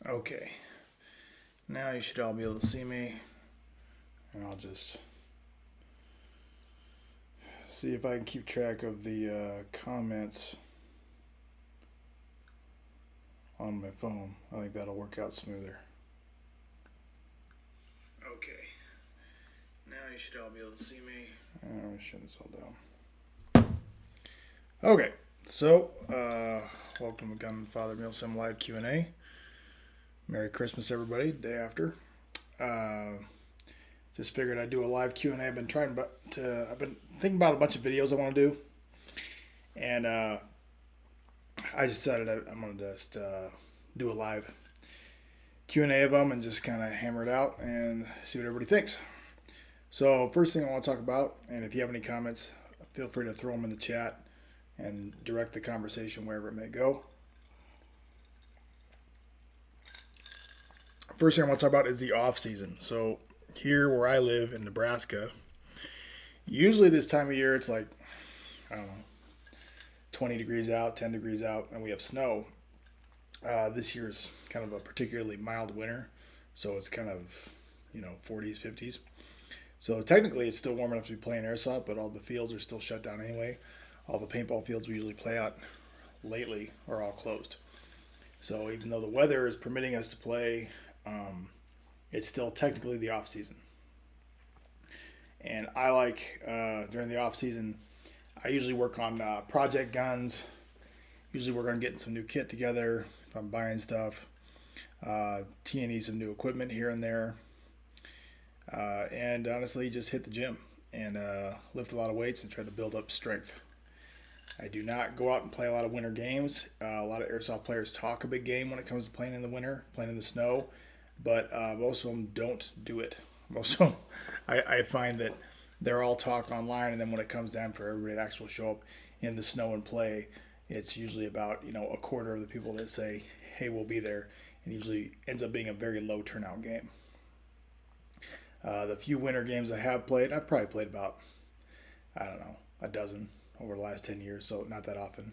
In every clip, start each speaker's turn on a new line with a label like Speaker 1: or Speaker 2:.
Speaker 1: Okay, now you should all be able to see me, and I'll just see if I can keep track of the comments on my phone. I think that'll work out smoother. Okay, now you should all be able to see me. I'm going to shut this all down. Okay, so welcome to Gunfather Milsim Live Q&A. Merry Christmas, everybody. Day after. Just figured I'd do a live Q&A. I've been thinking about a bunch of videos I want to do, and I decided I'm gonna just do a live Q&A of them and just kind of hammer it out and see what everybody thinks. So first thing I want to talk about, and if you have any comments, feel free to throw them in the chat and direct the conversation wherever it may go. First thing I want to talk about is the off season. So here where I live in Nebraska, usually this time of year it's like, I don't know, 20 degrees out, 10 degrees out, and we have snow. This year's kind of a particularly mild winter, so it's kind of, 40s, 50s. So technically it's still warm enough to be playing airsoft, but all the fields are still shut down anyway. All the paintball fields we usually play out lately are all closed. So even though the weather is permitting us to play, it's still technically the off season. And I like, during the off season, I usually work on project guns. Usually work on getting some new kit together if I'm buying stuff. T&E some new equipment here and there. And honestly, just hit the gym and lift a lot of weights and try to build up strength. I do not go out and play a lot of winter games. A lot of airsoft players talk a big game when it comes to playing in the winter, playing in the snow, but most of them don't do it. Most of them, I find that they're all talk online, and then when it comes down for everybody to actually show up in the snow and play, it's usually about a quarter of the people that say, "Hey, we'll be there," and usually ends up being a very low turnout game. The few winter games I have played, I've probably played about, I don't know, a dozen over the last 10 years, so not that often.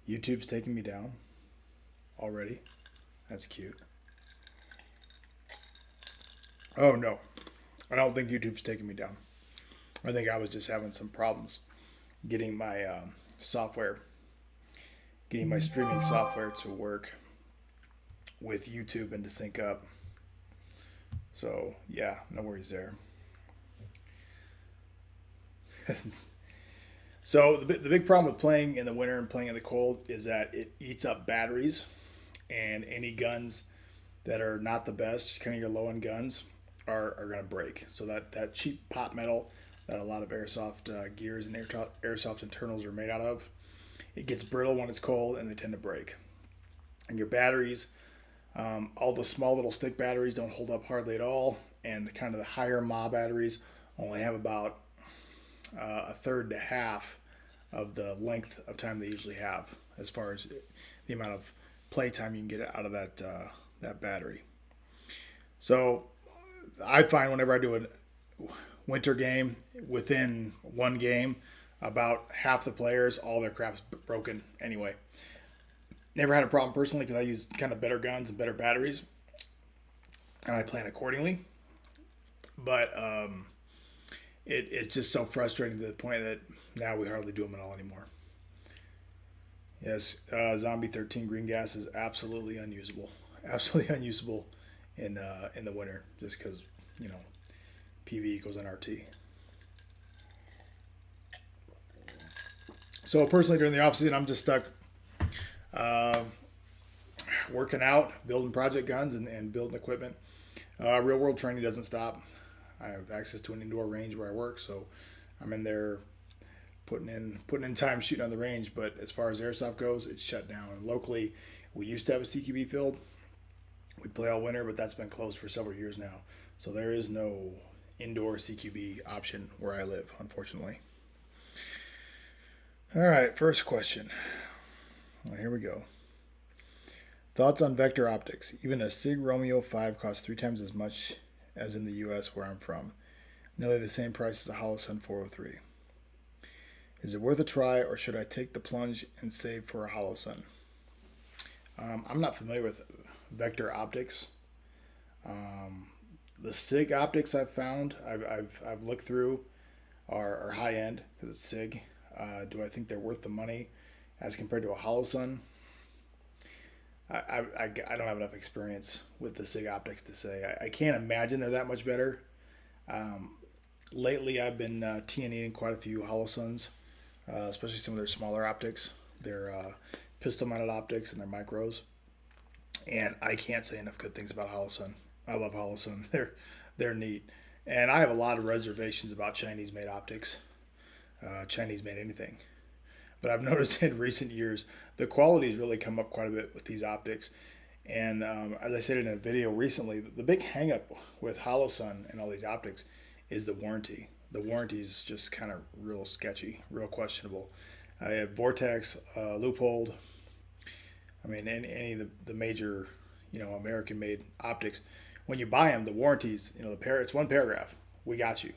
Speaker 1: YouTube's taking me down already. That's cute. Oh, no. I don't think YouTube's taking me down. I think I was just having some problems getting my getting my streaming software to work with YouTube and to sync up. So, yeah, no worries there. So the big problem with playing in the winter and playing in the cold is that it eats up batteries, and any guns that are not the best, kind of your low end guns, are going to break. So that cheap pot metal that a lot of airsoft gears and airsoft internals are made out of, it gets brittle when it's cold and they tend to break. And your batteries, all the small little stick batteries don't hold up hardly at all, and the higher mAh batteries only have about a third to half of the length of time they usually have, as far as the amount of play time you can get out of that battery. So I find whenever I do a winter game, within one game, about half the players, all their crap's broken anyway. Never had a problem personally because I use kind of better guns and better batteries, and I plan accordingly. But it's just so frustrating to the point that now we hardly do them at all anymore. Yes, Zombie 13 green gas is absolutely unusable. Absolutely unusable in the winter, just because PV equals NRT. So personally, during the off season, I'm just stuck working out, building project guns, and building equipment. Real world training doesn't stop. I have access to an indoor range where I work, so I'm in there putting in time shooting on the range. But as far as airsoft goes, it's shut down. And locally, we used to have a CQB field. We'd play all winter, but that's been closed for several years now. So there is no indoor CQB option where I live, unfortunately. All right, first question. Well, here we go. Thoughts on vector optics? Even a SIG Romeo 5 costs 3 times as much as in the US where I'm from. Nearly the same price as a Holosun 403. Is it worth a try, or should I take the plunge and save for a Holosun? I'm not familiar with Vector optics. The SIG optics I've found, I've looked through, are high end because it's SIG. Do I think they're worth the money as compared to a Holosun? I don't have enough experience with the SIG optics to say. I can't imagine they're that much better. Lately, I've been T&Eing quite a few Holosuns, especially some of their smaller optics. Their pistol-mounted optics and their micros. And I can't say enough good things about Holosun. I love Holosun. They're neat. And I have a lot of reservations about Chinese-made optics. Chinese-made anything. But I've noticed in recent years, the quality has really come up quite a bit with these optics. And as I said in a video recently, the big hang-up with Holosun and all these optics is the warranty. The warranty is just kind of real sketchy, real questionable. I have Vortex, Leupold. I mean, any of the major, American-made optics. When you buy them, the warranties, it's one paragraph. We got you.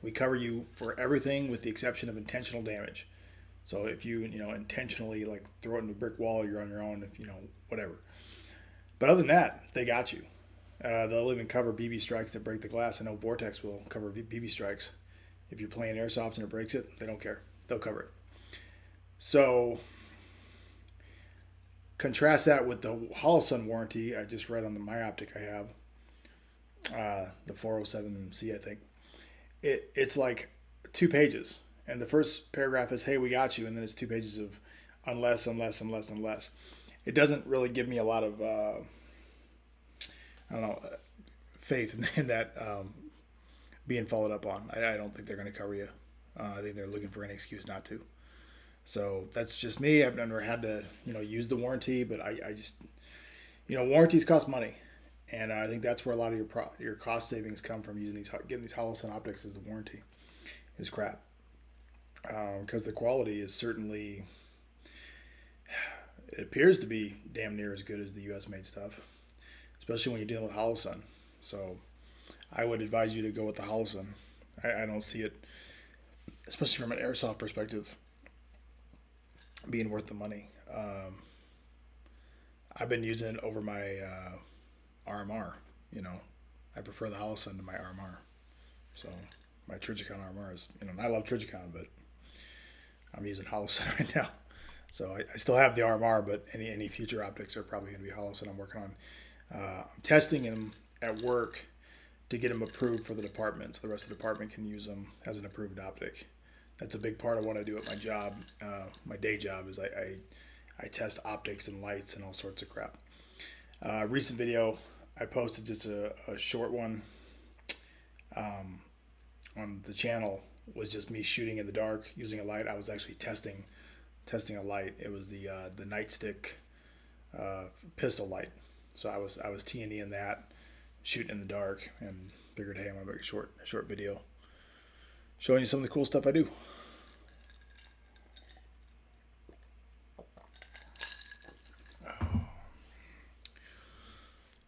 Speaker 1: We cover you for everything with the exception of intentional damage. So if you, intentionally like throw it into a brick wall, you're on your own, whatever. But other than that, they got you. They'll even cover BB strikes that break the glass. I know Vortex will cover BB strikes. If you're playing Airsoft and it breaks it, they don't care. They'll cover it. So contrast that with the Holosun warranty I just read on the My Optic I have, the 407C, I think. It's like 2 pages. And the first paragraph is, hey, we got you. And then it's 2 pages of unless. It doesn't really give me a lot of, faith in that being followed up on. I don't think they're going to cover you. I think they're looking for any excuse not to. So that's just me. I've never had to, use the warranty, but I just, warranties cost money. And I think that's where a lot of your cost savings come from getting these Holosun optics as a warranty is crap. Because the quality is certainly, it appears to be damn near as good as the U.S. made stuff, especially when you're dealing with Holosun. So I would advise you to go with the Holosun. I don't see it, especially from an Airsoft perspective, being worth the money. I've been using it over my RMR. I prefer the Holosun to my RMR. So my Trigicon RMR is, and I love Trigicon, but I'm using Holosun right now. So I still have the RMR, but any future optics are probably going to be Holosun I'm working on. I'm testing them at work to get them approved for the department, so the rest of the department can use them as an approved optic. That's a big part of what I do at my job. My day job is I test optics and lights and all sorts of crap. Recent video I posted, just a short one on the channel, was just me shooting in the dark using a light. I was actually testing a light. It was the nightstick pistol light. So I was T&Eing that, shooting in the dark, and figured, hey, I'm gonna make a short video showing you some of the cool stuff I do.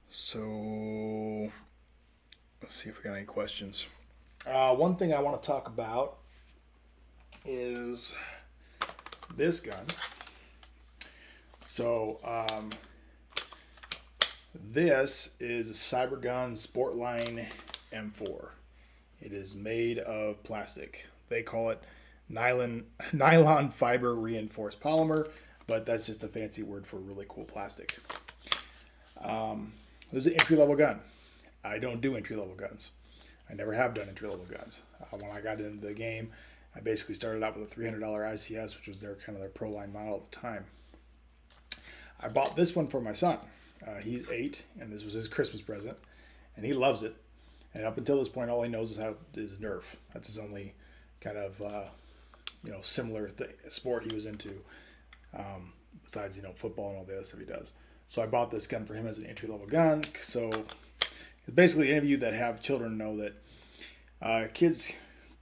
Speaker 1: So let's see if we got any questions. One thing I want to talk about is this gun. So this is a Cybergun Sportline M4. It is made of plastic. They call it nylon fiber reinforced polymer, but that's just a fancy word for really cool plastic. This is an entry-level gun. I don't do entry-level guns. I never have done entry-level guns. When I got into the game, I basically started out with a $300 ICS, which was their pro line model at the time. I bought this one for my son. He's 8, and this was his Christmas present, and he loves it. And up until this point, all he knows is Nerf. That's his only kind of similar sport he was into, besides football and all the other stuff he does. So I bought this gun for him as an entry-level gun. So basically, any of you that have children know that kids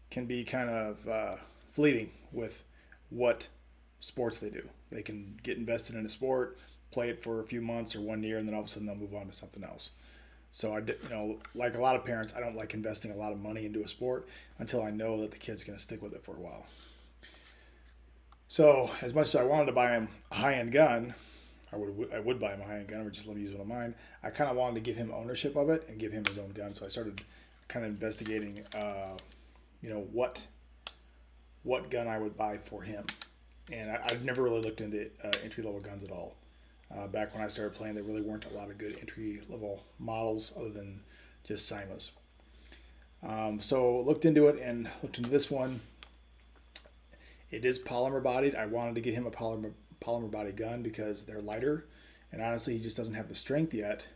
Speaker 1: can be kind of fleeting with what sports they do. They can get invested in a sport, play it for a few months or 1 year, and then all of a sudden they'll move on to something else. So like a lot of parents, I don't like investing a lot of money into a sport until I know that the kid's going to stick with it for a while. So as much as I wanted to buy him a high-end gun, I would buy him a high-end gun, or just let me use one of mine. I kind of wanted to give him ownership of it and give him his own gun. So I started kind of investigating, what gun I would buy for him. And I've never really looked into entry-level guns at all. Back when I started playing, there really weren't a lot of good entry-level models other than just Simas. So looked into it and looked into this one. It is polymer bodied. I wanted to get him a polymer body gun because they're lighter, and honestly, he just doesn't have the strength yet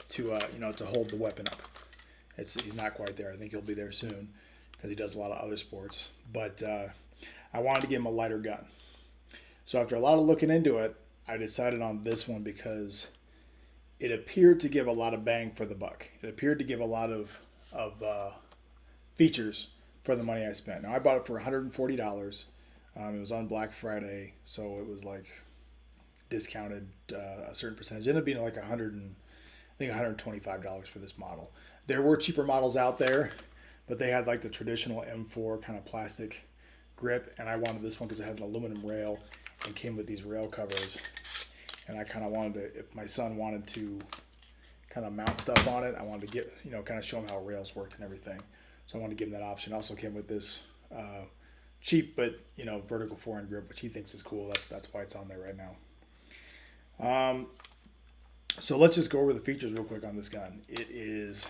Speaker 1: to to hold the weapon up. He's not quite there. I think he'll be there soon because he does a lot of other sports. But I wanted to give him a lighter gun. So after a lot of looking into it, I decided on this one because it appeared to give a lot of bang for the buck. It appeared to give a lot of features for the money I spent. Now I bought it for $140. It was on Black Friday, so it was like discounted a certain percentage. It ended up being like $125 for this model. There were cheaper models out there, but they had like the traditional M4 kind of plastic grip, and I wanted this one because it had an aluminum rail and came with these rail covers. And I kind of wanted to, if my son wanted to kind of mount stuff on it, I wanted to get, kind of show him how rails worked and everything. So I wanted to give him that option. Also came with this cheap but vertical forend grip, which he thinks is cool. That's why it's on there right now. So let's just go over the features real quick on this gun. It is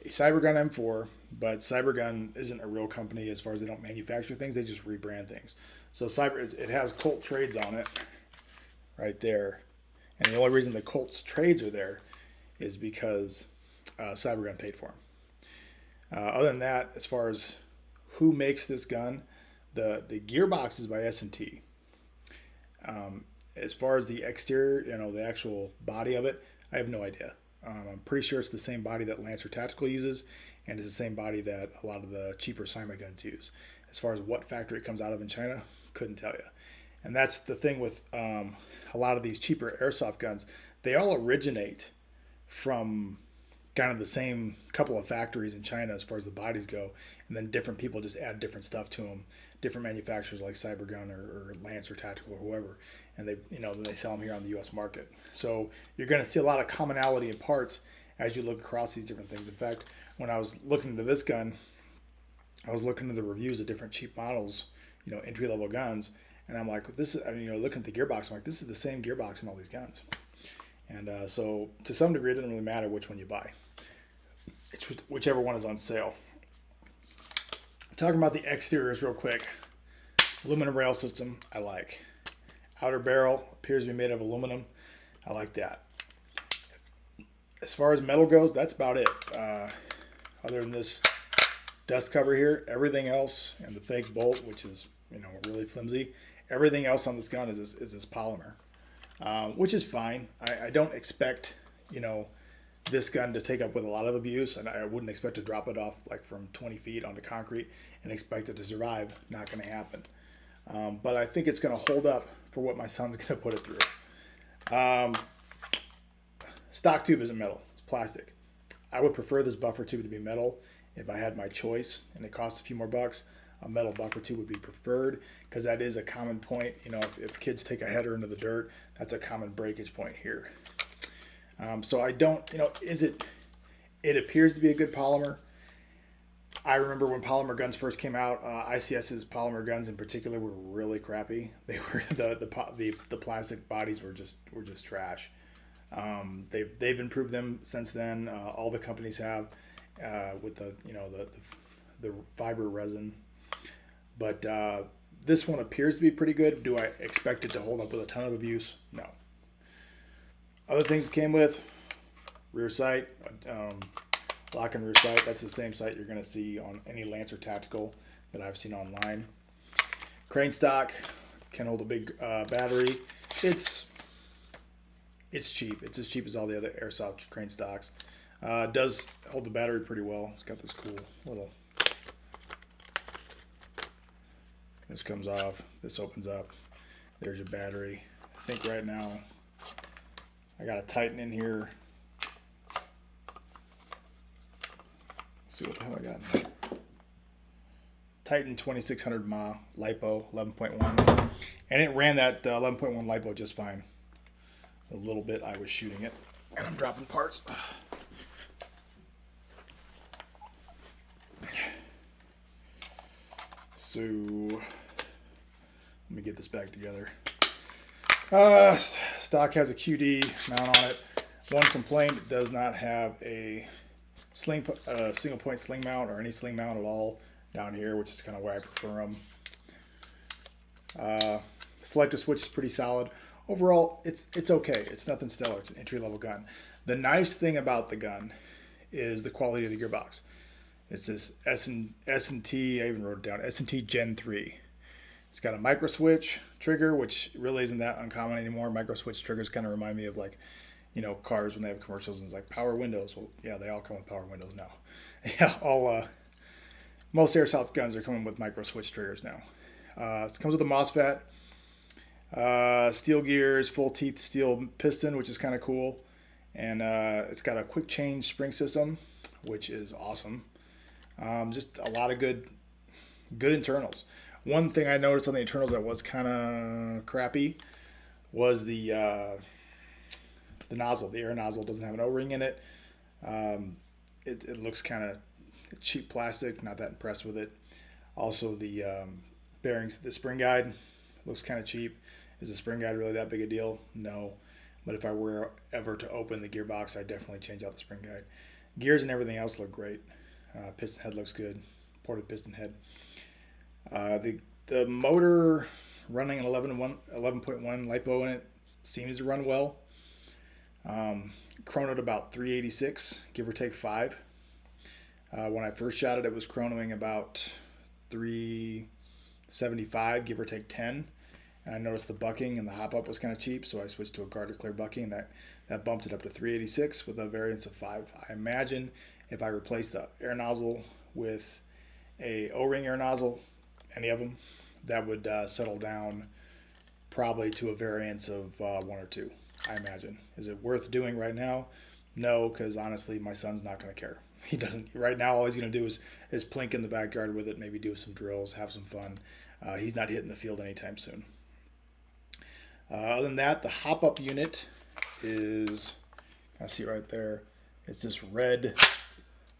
Speaker 1: a Cybergun M4, but Cybergun isn't a real company as far as they don't manufacture things. They just rebrand things. So it has Colt trades on it right there. And the only reason the Colt's trades are there is because Cybergun paid for them. Other than that, as far as who makes this gun, the gearbox is by S&T. As far as the exterior, the actual body of it, I have no idea. I'm pretty sure it's the same body that Lancer Tactical uses, and it's the same body that a lot of the cheaper Cyma guns use. As far as what factory it comes out of in China, couldn't tell you. And that's the thing with a lot of these cheaper airsoft guns. They all originate from kind of the same couple of factories in China as far as the bodies go, and then different people just add different stuff to them. Different manufacturers like Cybergun or Lancer Tactical or whoever, and then they sell them here on the U.S. market. So you're going to see a lot of commonality in parts as you look across these different things. In fact, when I was looking into this gun, I was looking at the reviews of different cheap models, entry-level guns, and I'm like, this is, looking at the gearbox, I'm like, this is the same gearbox in all these guns. And so to some degree, it doesn't really matter which one you buy. It's whichever one is on sale. Talking about the exteriors real quick. Aluminum rail system, I like. Outer barrel appears to be made of aluminum. I like that. As far as metal goes, that's about it. Other than this dust cover here, everything else, and the fake bolt, which is really flimsy, everything else on this gun is this polymer, which is fine. I don't expect this gun to take up with a lot of abuse, and I wouldn't expect to drop it off like from 20 feet onto concrete and expect it to survive. Not going to happen. But I think it's going to hold up for what my son's going to put it through. Stock tube isn't metal. It's plastic. I would prefer this buffer tube to be metal if I had my choice, and it costs a few more bucks. A metal buffer tube would be preferred because that is a common point. If kids take a header into the dirt, that's a common breakage point here. So I don't, it appears to be a good polymer. I remember when polymer guns first came out, ICS's polymer guns in particular were really crappy. They were the plastic bodies were just trash. They've improved them since then. All the companies have with the fiber resin, but this one appears to be pretty good. Do I expect it to hold up with a ton of abuse? No. Other things it came with, rear sight, lock and rear sight. That's the same sight you're going to see on any Lancer Tactical that I've seen online. Crane stock can hold a big battery. It's cheap. It's as cheap as all the other airsoft crane stocks. Does hold the battery pretty well. It's got this cool little. This comes off. This opens up. There's your battery. I think right now I got a Titan in here. Let's see what the hell I got in here. Titan 2600 mAh LiPo 11.1, and it ran that 11.1 LiPo just fine. a little bit I was shooting it, and I'm dropping parts. So let me get this back together. Stock has a QD mount on it. One complaint: it does not have a single point sling mount or any sling mount at all down here, which is kind of why I prefer them. Selector switch is pretty solid. Overall, it's okay. It's nothing stellar. It's an entry-level gun. The nice thing about the gun is the quality of the gearbox. It's this S&T, I even wrote it down, S&T Gen 3. It's got a micro switch trigger, which really isn't that uncommon anymore. Micro switch triggers kind of remind me of, like, you know, cars when they have commercials and it's like power windows. Well, yeah, they all come with power windows now. Yeah, most airsoft guns are coming with micro switch triggers now. It comes with a MOSFET, steel gears, full teeth steel piston, which is kind of cool. And it's got a quick change spring system, which is awesome. Just a lot of good internals. One thing I noticed on the internals that was kind of crappy was the nozzle. The air nozzle doesn't have an O-ring in it. It looks kind of cheap plastic. Not that impressed with it. Also, the bearings, the spring guide looks kind of cheap. Is the spring guide really that big a deal? No. But if I were ever to open the gearbox, I'd definitely change out the spring guide. Gears and everything else look great. Piston head looks good. Ported piston head. The motor running an 11.1 LiPo in it seems to run well. Chronoed about 386, give or take 5. When I first shot it, it was chronoing about 375, give or take 10. And I noticed the bucking and the hop up was kind of cheap, so I switched to a guarded clear bucking. That bumped it up to 386 with a variance of 5. I imagine if I replace the air nozzle with a O-ring air nozzle, any of them, that would settle down probably to a variance of 1 or 2, I imagine. Is it worth doing right now? No, because honestly, my son's not going to care. He doesn't. Right now, all he's going to do is plink in the backyard with it, maybe do some drills, have some fun. He's not hitting the field anytime soon. Other than that, the hop-up unit is, I see right there, it's this red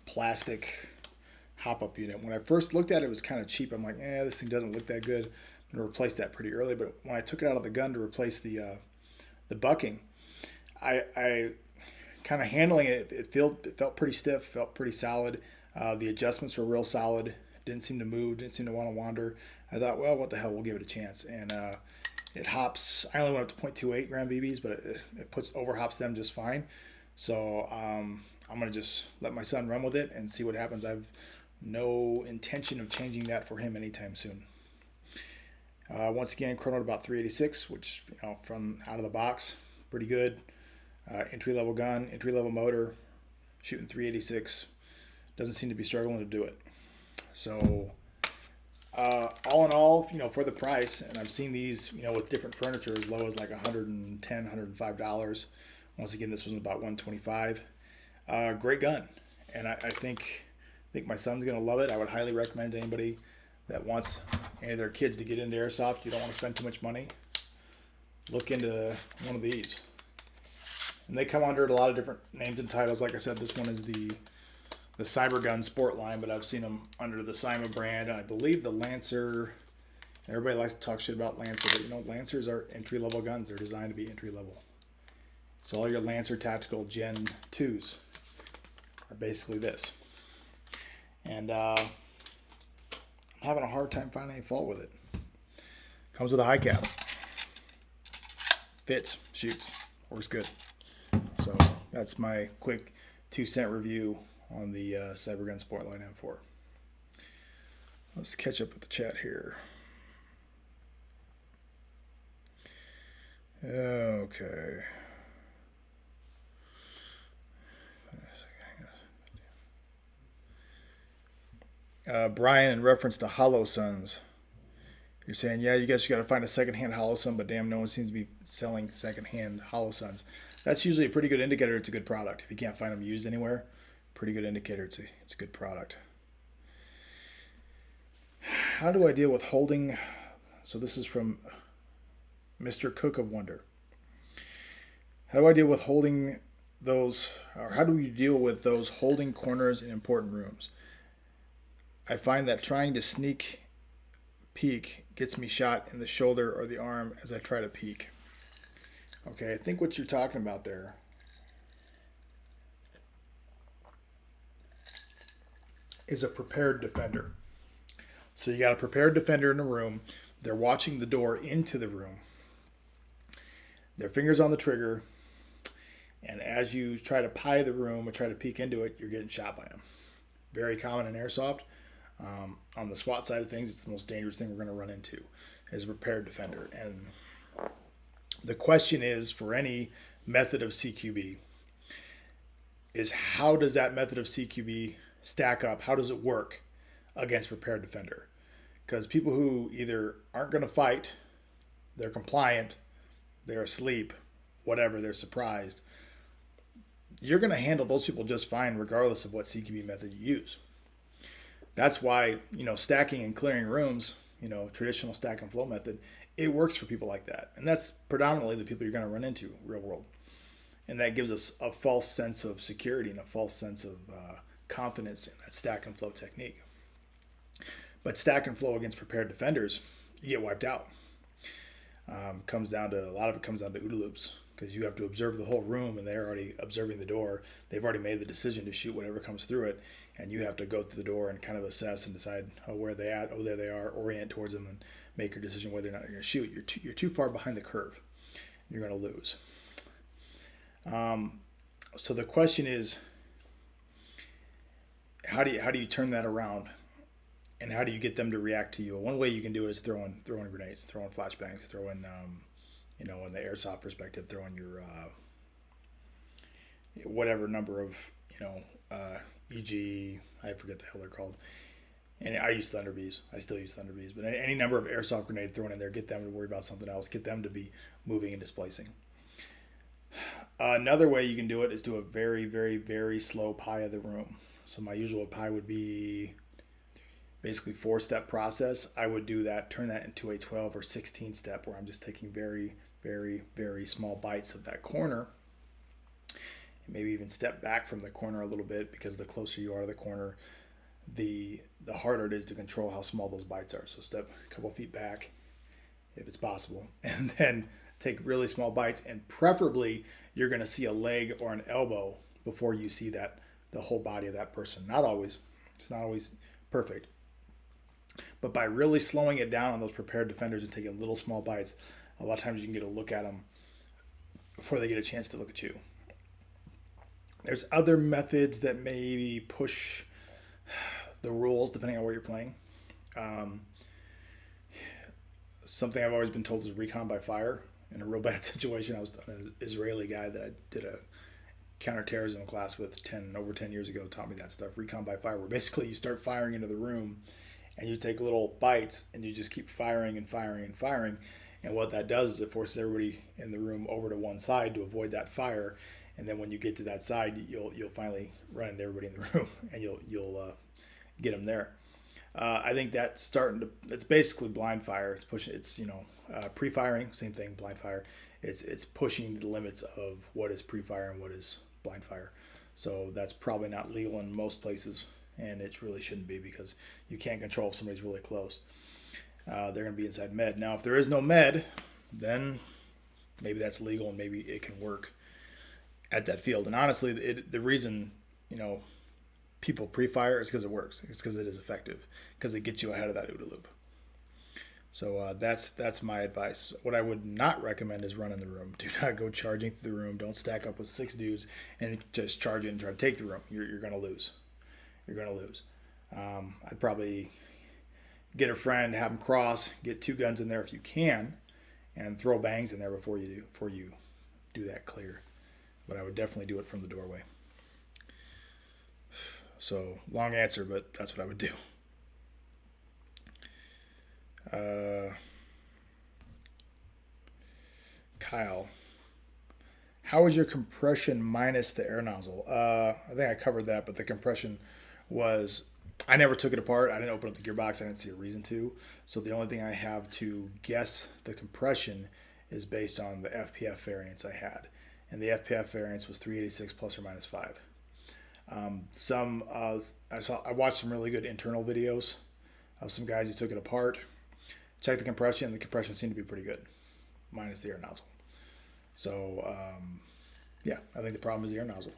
Speaker 1: plastic hop-up unit. When I first looked at it, it was kind of cheap. I'm like, this thing doesn't look that good. I'm going to replace that pretty early. But when I took it out of the gun to replace the bucking, I kind of handling it, it felt pretty stiff, felt pretty solid. The adjustments were real solid. Didn't seem to move, didn't seem to want to wander. I thought, well, what the hell, we'll give it a chance. And it hops. I only went up to 0.28 gram BBs, but it overhops them just fine. So I'm going to just let my son run with it and see what happens. I've no intention of changing that for him anytime soon. Once again, chronoed about 386, which, you know, from out of the box, pretty good. Entry-level gun, entry-level motor, shooting 386. Doesn't seem to be struggling to do it. So all in all, you know, for the price, and I've seen these, you know, with different furniture as low as like $110, $105. Once again, this was about $125. Great gun, and I think my son's gonna love it. I would highly recommend to anybody that wants any of their kids to get into airsoft. You don't want to spend too much money. Look into one of these, and they come under a lot of different names and titles. Like I said, this one is the Cybergun Sportline, but I've seen them under the Cyma brand, and I believe the Lancer. Everybody likes to talk shit about Lancer, but you know, Lancers are entry-level guns. They're designed to be entry-level. So all your Lancer Tactical Gen 2s are basically this. And I'm having a hard time finding any fault with it. Comes with a high cap. Fits, shoots, works good. So that's my quick 2-cent review on the Cybergun Sportline M4. Let's catch up with the chat here. Okay. Brian, in reference to Hollow Suns, you're saying, yeah, you guys got to find a secondhand Hollow Sun, but damn, no one seems to be selling secondhand Hollow Suns. That's usually a pretty good indicator it's a good product. If you can't find them used anywhere, pretty good indicator it's a good product. How do I deal with holding? So this is from Mr. Cook of Wonder. How do I deal with holding those, or how do you deal with those holding corners in important rooms? I find that trying to sneak peek gets me shot in the shoulder or the arm as I try to peek. Okay, I think what you're talking about there is a prepared defender. So you got a prepared defender in a room. They're watching the door into the room. Their fingers on the trigger. And as you try to pie the room or try to peek into it, you're getting shot by them. Very common in Airsoft. On the SWAT side of things, it's the most dangerous thing we're going to run into is a prepared defender. And the question is, for any method of CQB, is how does that method of CQB stack up? How does it work against prepared defender? Because people who either aren't going to fight, they're compliant, they're asleep, whatever, they're surprised, you're going to handle those people just fine regardless of what CQB method you use. That's why, stacking and clearing rooms, traditional stack and flow method, it works for people like that. And that's predominantly the people you're going to run into real world. And that gives us a false sense of security and a false sense of confidence in that stack and flow technique. But stack and flow against prepared defenders, you get wiped out. A lot of it comes down to OODA loops, because you have to observe the whole room and they're already observing the door. They've already made the decision to shoot whatever comes through it, and you have to go through the door and kind of assess and decide, where are they at? Oh, there they are. Orient towards them and make your decision whether or not you're going to shoot. You're too far behind the curve. You're going to lose. So the question is, how do you turn that around, and how do you get them to react to you? One way you can do it is throw in grenades, throw in flashbangs, throw in in the airsoft perspective, throw in your whatever number of EG, I forget the hell they're called. And I use Thunder Bees. I still use Thunder Bees. But any number of airsoft grenade thrown in there, get them to worry about something else. Get them to be moving and displacing. Another way you can do it is do a very, very, very slow pie of the room. So my usual pie would be basically 4-step process. I would do that, turn that into a 12 or 16 step where I'm just taking very, very, very small bites of that corner. And maybe even step back from the corner a little bit, because the closer you are to the corner, the harder it is to control how small those bites are. So step a couple feet back if it's possible, and then take really small bites, and preferably you're going to see a leg or an elbow before you see the whole body of that person. Not always. It's not always perfect. But by really slowing it down on those prepared defenders and taking little small bites, a lot of times you can get a look at them before they get a chance to look at you. There's other methods that maybe push the rules depending on where you're playing. Something I've always been told is recon by fire. In a real bad situation, I was an Israeli guy that I did a counterterrorism class with over 10 years ago, taught me that stuff. Recon by fire, where basically you start firing into the room and you take little bites and you just keep firing and firing and firing. And what that does is it forces everybody in the room over to one side to avoid that fire. And then when you get to that side, you'll finally run into everybody in the room, and you'll get them there. I think that's it's basically blind fire. It's pre-firing, same thing, blind fire. It's pushing the limits of what is pre-fire and what is blind fire. So that's probably not legal in most places, and it really shouldn't be, because you can't control if somebody's really close. They're going to be inside med. Now, if there is no med, then maybe that's legal and maybe it can work at that field. And honestly, the reason people pre-fire is because it works. It's because it is effective, because it gets you ahead of that OODA loop. So that's my advice. What I would not recommend is run in the room. Do not go charging through the room. Don't stack up with 6 dudes and just charge in and try to take the room. You're going to lose. You're going to lose. I'd probably get a friend, have them cross, get 2 guns in there if you can, and throw bangs in there before you do that clear. But I would definitely do it from the doorway. So, long answer, but that's what I would do. Kyle, how is your compression minus the air nozzle? I think I covered that, but the compression was, I never took it apart. I didn't open up the gearbox. I didn't see a reason to. So the only thing I have to guess the compression is based on the FPF variance I had. and the FPF variance was 386 plus or minus 5. I watched some really good internal videos of some guys who took it apart, checked the compression, and the compression seemed to be pretty good, minus the air nozzle. So, yeah, I think the problem is the air nozzle.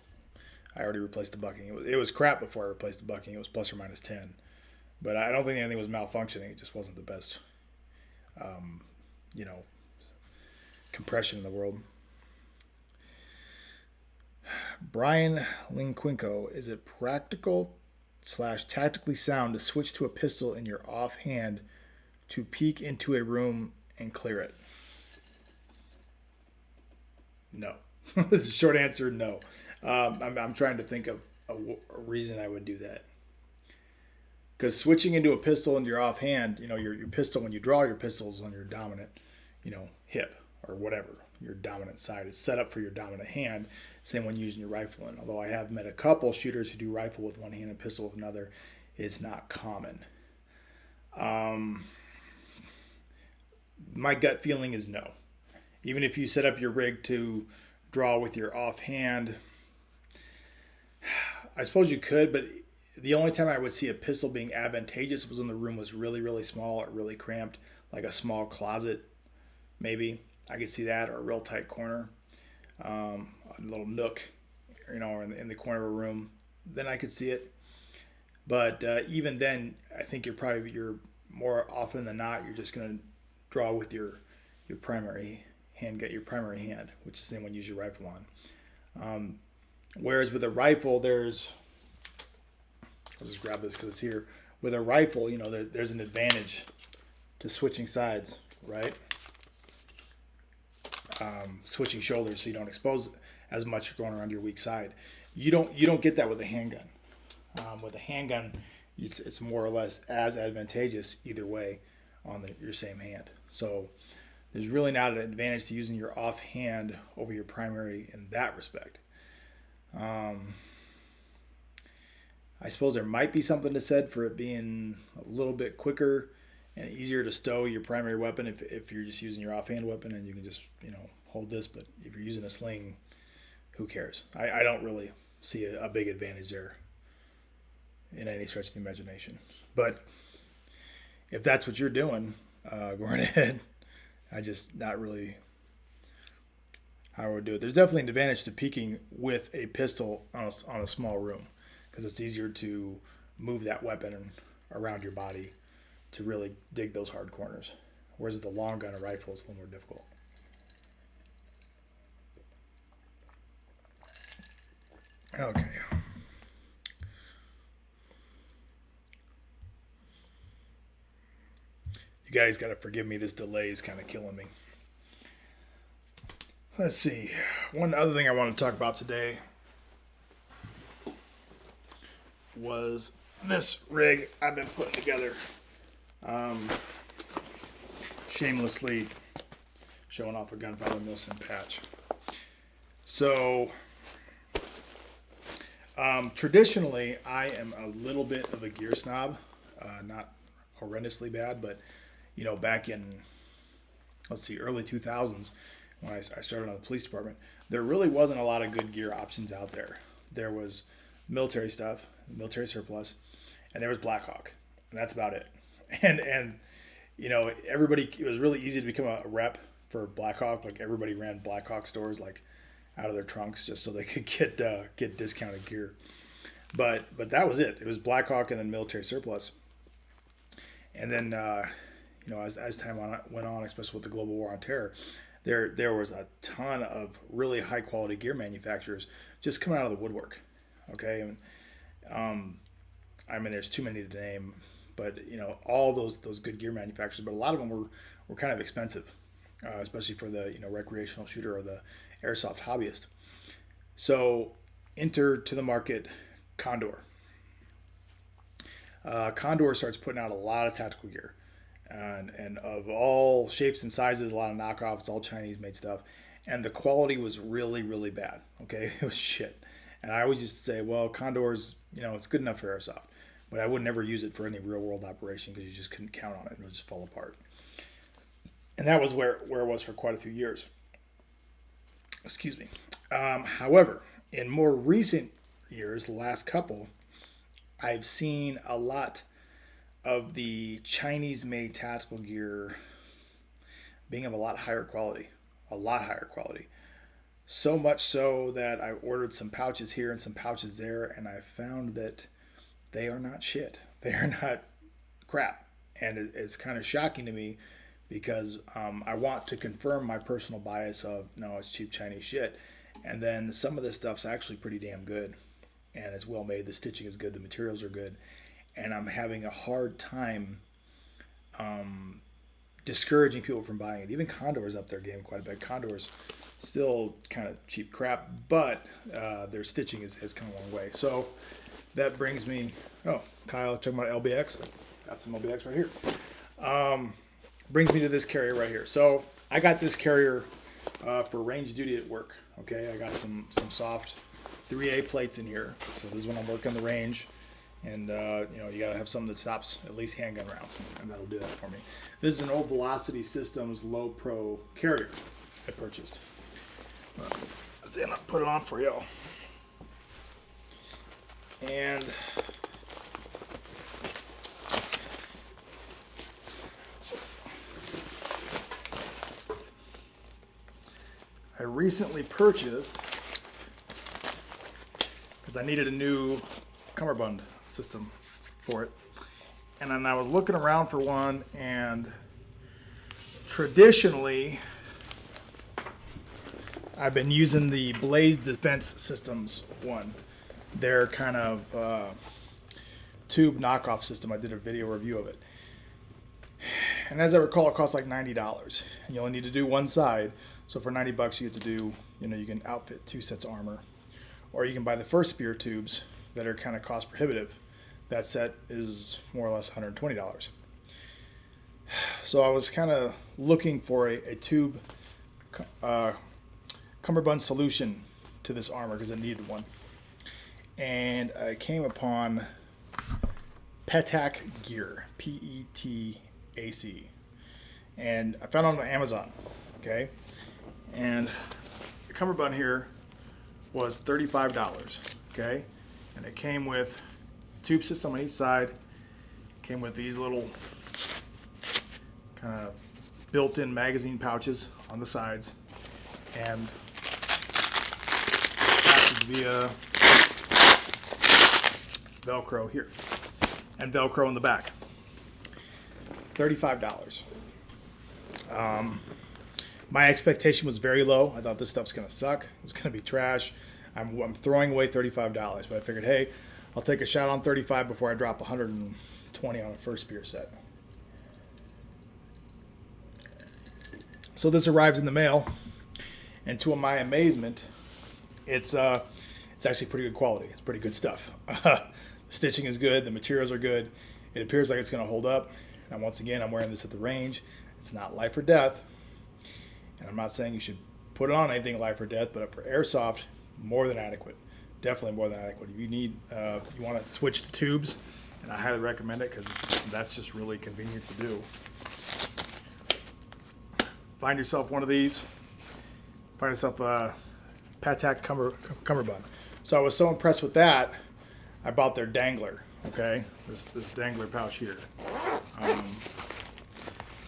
Speaker 1: I already replaced the bucking. It was crap before I replaced the bucking. It was plus or minus 10. But I don't think anything was malfunctioning. It just wasn't the best, compression in the world. Brian Linquinco, is it practical / tactically sound to switch to a pistol in your offhand to peek into a room and clear it? No. That's a short answer, no. I'm trying to think of a reason I would do that. Because switching into a pistol in your offhand, your pistol, when you draw your pistols on your dominant, hip or whatever, your dominant side, it's set up for your dominant hand. Same when using your rifle. And although I have met a couple shooters who do rifle with one hand and pistol with another, it's not common. My gut feeling is no. Even if you set up your rig to draw with your offhand, I suppose you could, but the only time I would see a pistol being advantageous was when the room was really, really small or really cramped, like a small closet, maybe. I could see that, or a real tight corner, a little nook, or in the corner of a room. Then I could see it. But even then, I think you're more often than not, you're just going to draw with your primary hand, get your primary hand, which is the same one you use your rifle on. Whereas with a rifle, I'll just grab this because it's here. With a rifle, there's an advantage to switching sides, right? Switching shoulders so you don't expose as much going around your weak side. You don't get that with a handgun. With a handgun, it's more or less as advantageous either way on your same hand. So there's really not an advantage to using your offhand over your primary in that respect. I suppose there might be something to said for it being a little bit quicker and easier to stow your primary weapon if you're just using your offhand weapon and you can just hold this. But if you're using a sling, who cares? I don't really see a big advantage there in any stretch of the imagination. But if that's what you're doing, go right ahead. Not really how I would do it. There's definitely an advantage to peeking with a pistol on a small room, because it's easier to move that weapon around your body to really dig those hard corners. Whereas with a long gun or rifle, it's a little more difficult. Okay. You guys got to forgive me. This delay is kind of killing me. Let's see. One other thing I want to talk about today was this rig I've been putting together. Shamelessly showing off a Gunfather Milsim patch. So, traditionally, I am a little bit of a gear snob. Not horrendously bad, but, back in, early 2000s, when I started on the police department, there really wasn't a lot of good gear options out there. There was military stuff, military surplus, and there was Blackhawk, and that's about it. And everybody, it was really easy to become a rep for Blackhawk. Like, everybody ran Blackhawk stores like out of their trunks just so they could get discounted gear. But that was it. It was Blackhawk and then military surplus. And then as time went on, especially with the global war on terror, there was a ton of really high quality gear manufacturers just coming out of the woodwork. Okay, there's too many to name, but all those good gear manufacturers, but a lot of them were kind of expensive, especially for the recreational shooter or the airsoft hobbyist. So enter to the market Condor. Condor starts putting out a lot of tactical gear, and of all shapes and sizes, a lot of knockoffs. It's all Chinese made stuff, and the quality was really, really bad. Okay, it was shit. And I always used to say, well, Condor's, it's good enough for airsoft, but I would never use it for any real world operation because you just couldn't count on it. It would just fall apart. And that was where it was for quite a few years. Excuse me. However, in more recent years, the last couple, I've seen a lot of the Chinese-made tactical gear being of a lot higher quality, a lot higher quality. So much so that I ordered some pouches here and some pouches there, and I found that they are not shit. They are not crap. And it's kind of shocking to me because I want to confirm my personal bias of, no, it's cheap Chinese shit. And then some of this stuff's actually pretty damn good. And it's well made. The stitching is good. The materials are good. And I'm having a hard time discouraging people from buying it. Even Condor's up there gaining quite a bit. Condor's still kind of cheap crap, but their stitching has come a long way. So that brings me, Kyle, talking about LBX. Got some LBX right here. Brings me to this carrier right here. So I got this carrier for range duty at work. Okay, I got some soft 3A plates in here. So this is when I'm working the range. And, you got to have something that stops at least handgun rounds. And that'll do that for me. This is an old Velocity Systems Lowepro carrier I purchased. Stand up, put it on for y'all. And I recently purchased, because I needed a new cummerbund system for it, and then I was looking around for one, and traditionally I've been using the Blaze Defense Systems one. Their kind of tube knockoff system. I did a video review of it. And as I recall, it costs like $90. And you only need to do one side. So for $90 you get to do, you can outfit 2 sets of armor. Or you can buy the first spear tubes that are kind of cost prohibitive. That set is more or less $120. So I was kind of looking for a tube cummerbund solution to this armor because I needed one. And I came upon Petac Gear, P-E-T-A-C. And I found it on Amazon, okay? And the cummerbund here was $35, okay? And it came with tube system on each side. Came with these little kind of built-in magazine pouches on the sides. And passed via Velcro here. And Velcro in the back. $35. My expectation was very low. I thought this stuff's going to suck. It's going to be trash. I'm throwing away $35. But I figured, hey, I'll take a shot on 35 before I drop 120 on a first spear set. So this arrives in the mail. And to my amazement, it's actually pretty good quality. It's pretty good stuff. The stitching is good. The materials are good. It appears like it's going to hold up. And once again, I'm wearing this at the range. It's not life or death. And I'm not saying you should put it on anything life or death, but for airsoft, more than adequate. Definitely more than adequate. If you need, you want to switch to tubes, and I highly recommend it because that's just really convenient to do. Find yourself one of these. Find yourself a Petac cummerbund. So I was so impressed with that, I bought their dangler. Okay, this dangler pouch here.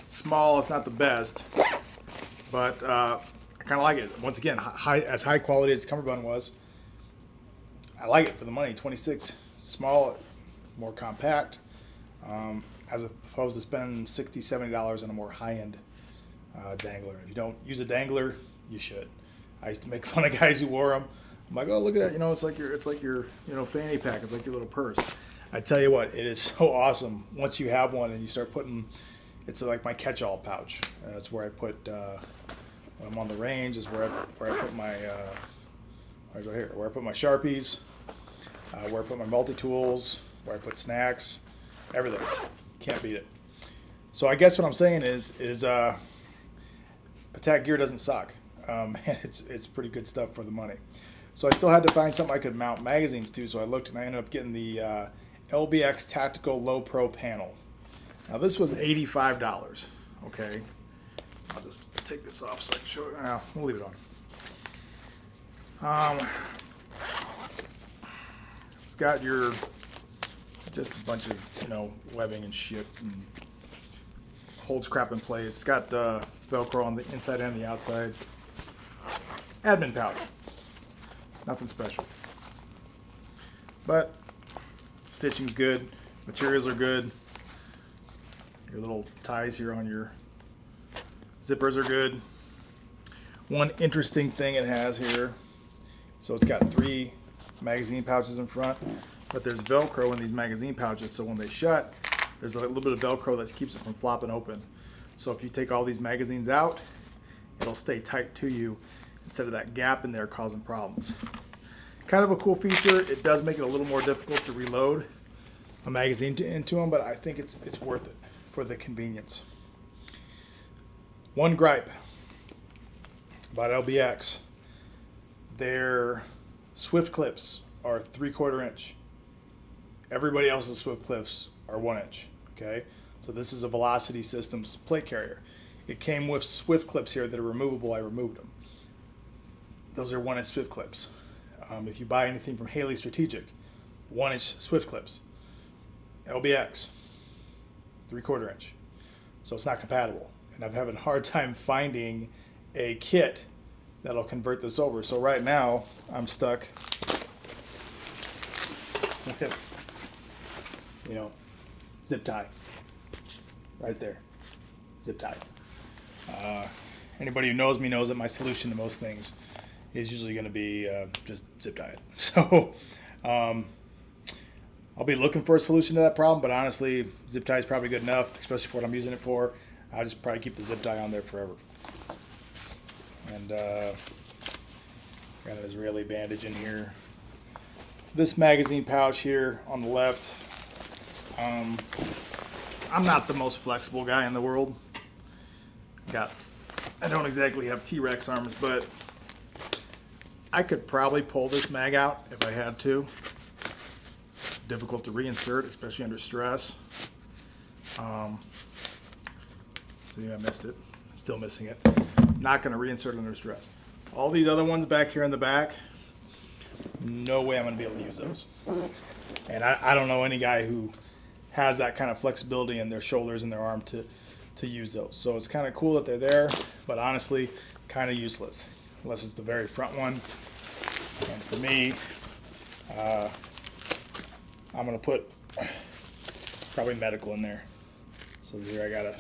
Speaker 1: Small, it's not the best, but I kind of like it. Once again, as high quality as the cummerbund was, I like it for the money. 26, small, more compact, as opposed to spending $60, $70 on a more high-end dangler. If you don't use a dangler, you should. I used to make fun of guys who wore them. I'm like, oh, look at that. It's like your fanny pack. It's like your little purse. I tell you what, it is so awesome once you have one and you start putting. It's like my catch-all pouch. That's where I put when I'm on the range. Is where I put my I go here. Where I put my Sharpies. Where I put my multi-tools. Where I put snacks. Everything. Can't beat it. So I guess what I'm saying is Petac gear doesn't suck. And it's pretty good stuff for the money. So I still had to find something I could mount magazines to. So I looked and I ended up getting the LBX Tactical Lowepro panel. Now this was $85. Okay, I'll just take this off so I can show you. We'll leave it It's got your just a bunch of, you know, webbing and shit, and holds crap in place. It's got Velcro on the inside and the outside. Admin pouch. Nothing special. But stitching's good. Materials are good. Your little ties here on your zippers are good. One interesting thing it has here, so it's got 3 magazine pouches in front, but there's Velcro in these magazine pouches, so when they shut, there's a little bit of Velcro that keeps it from flopping open. So if you take all these magazines out, it'll stay tight to you instead of that gap in there causing problems. Kind of a cool feature. It does make it a little more difficult to reload a magazine into them, but I think it's worth it for the convenience. One gripe about LBX: their Swift clips are 3/4 inch. Everybody else's Swift clips are 1 inch. Okay, so this is a Velocity Systems plate carrier. It came with Swift clips here that are removable. I removed them. Those are 1 inch Swift clips. If you buy anything from Haley Strategic, 1 inch Swift clips. LBX, 3/4 inch. So it's not compatible. And I'm having a hard time finding a kit that'll convert this over. So right now, I'm stuck with, you know, zip tie. Right there. Zip tie. Anybody who knows me knows that my solution to most things is usually going to be just zip tie it. So I'll be looking for a solution to that problem, but honestly, zip tie is probably good enough, especially for what I'm using it for. I'll just probably keep the zip tie on there forever. And got an Israeli bandage in here. This magazine pouch here on the left. I'm not the most flexible guy in the world. I don't exactly have T-Rex arms, but I could probably pull this mag out if I had to. Difficult to reinsert, especially under stress. See, I missed it. Still missing it. Not going to reinsert under stress. All these other ones back here in the back, no way I'm going to be able to use those. And I don't know any guy who has that kind of flexibility in their shoulders and their arm to use those. So it's kind of cool that they're there, but honestly, kind of useless. Unless it's the very front one. And for me, I'm going to put probably medical in there. So here I got a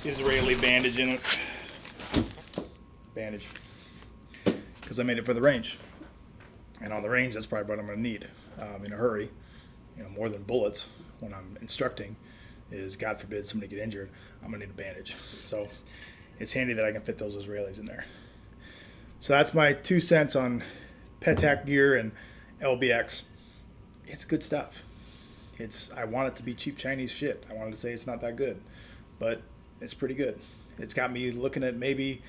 Speaker 1: Israeli bandage in it. Bandage. Because I made it for the range. And on the range, that's probably what I'm going to need in a hurry. You know, more than bullets when I'm instructing is, God forbid, somebody get injured, I'm going to need a bandage. So it's handy that I can fit those Israelis in there. So that's my 2 cents on Petak gear and LBX. It's good stuff. I want it to be cheap Chinese shit. I wanted to say it's not that good, but it's pretty good. It's got me looking at maybe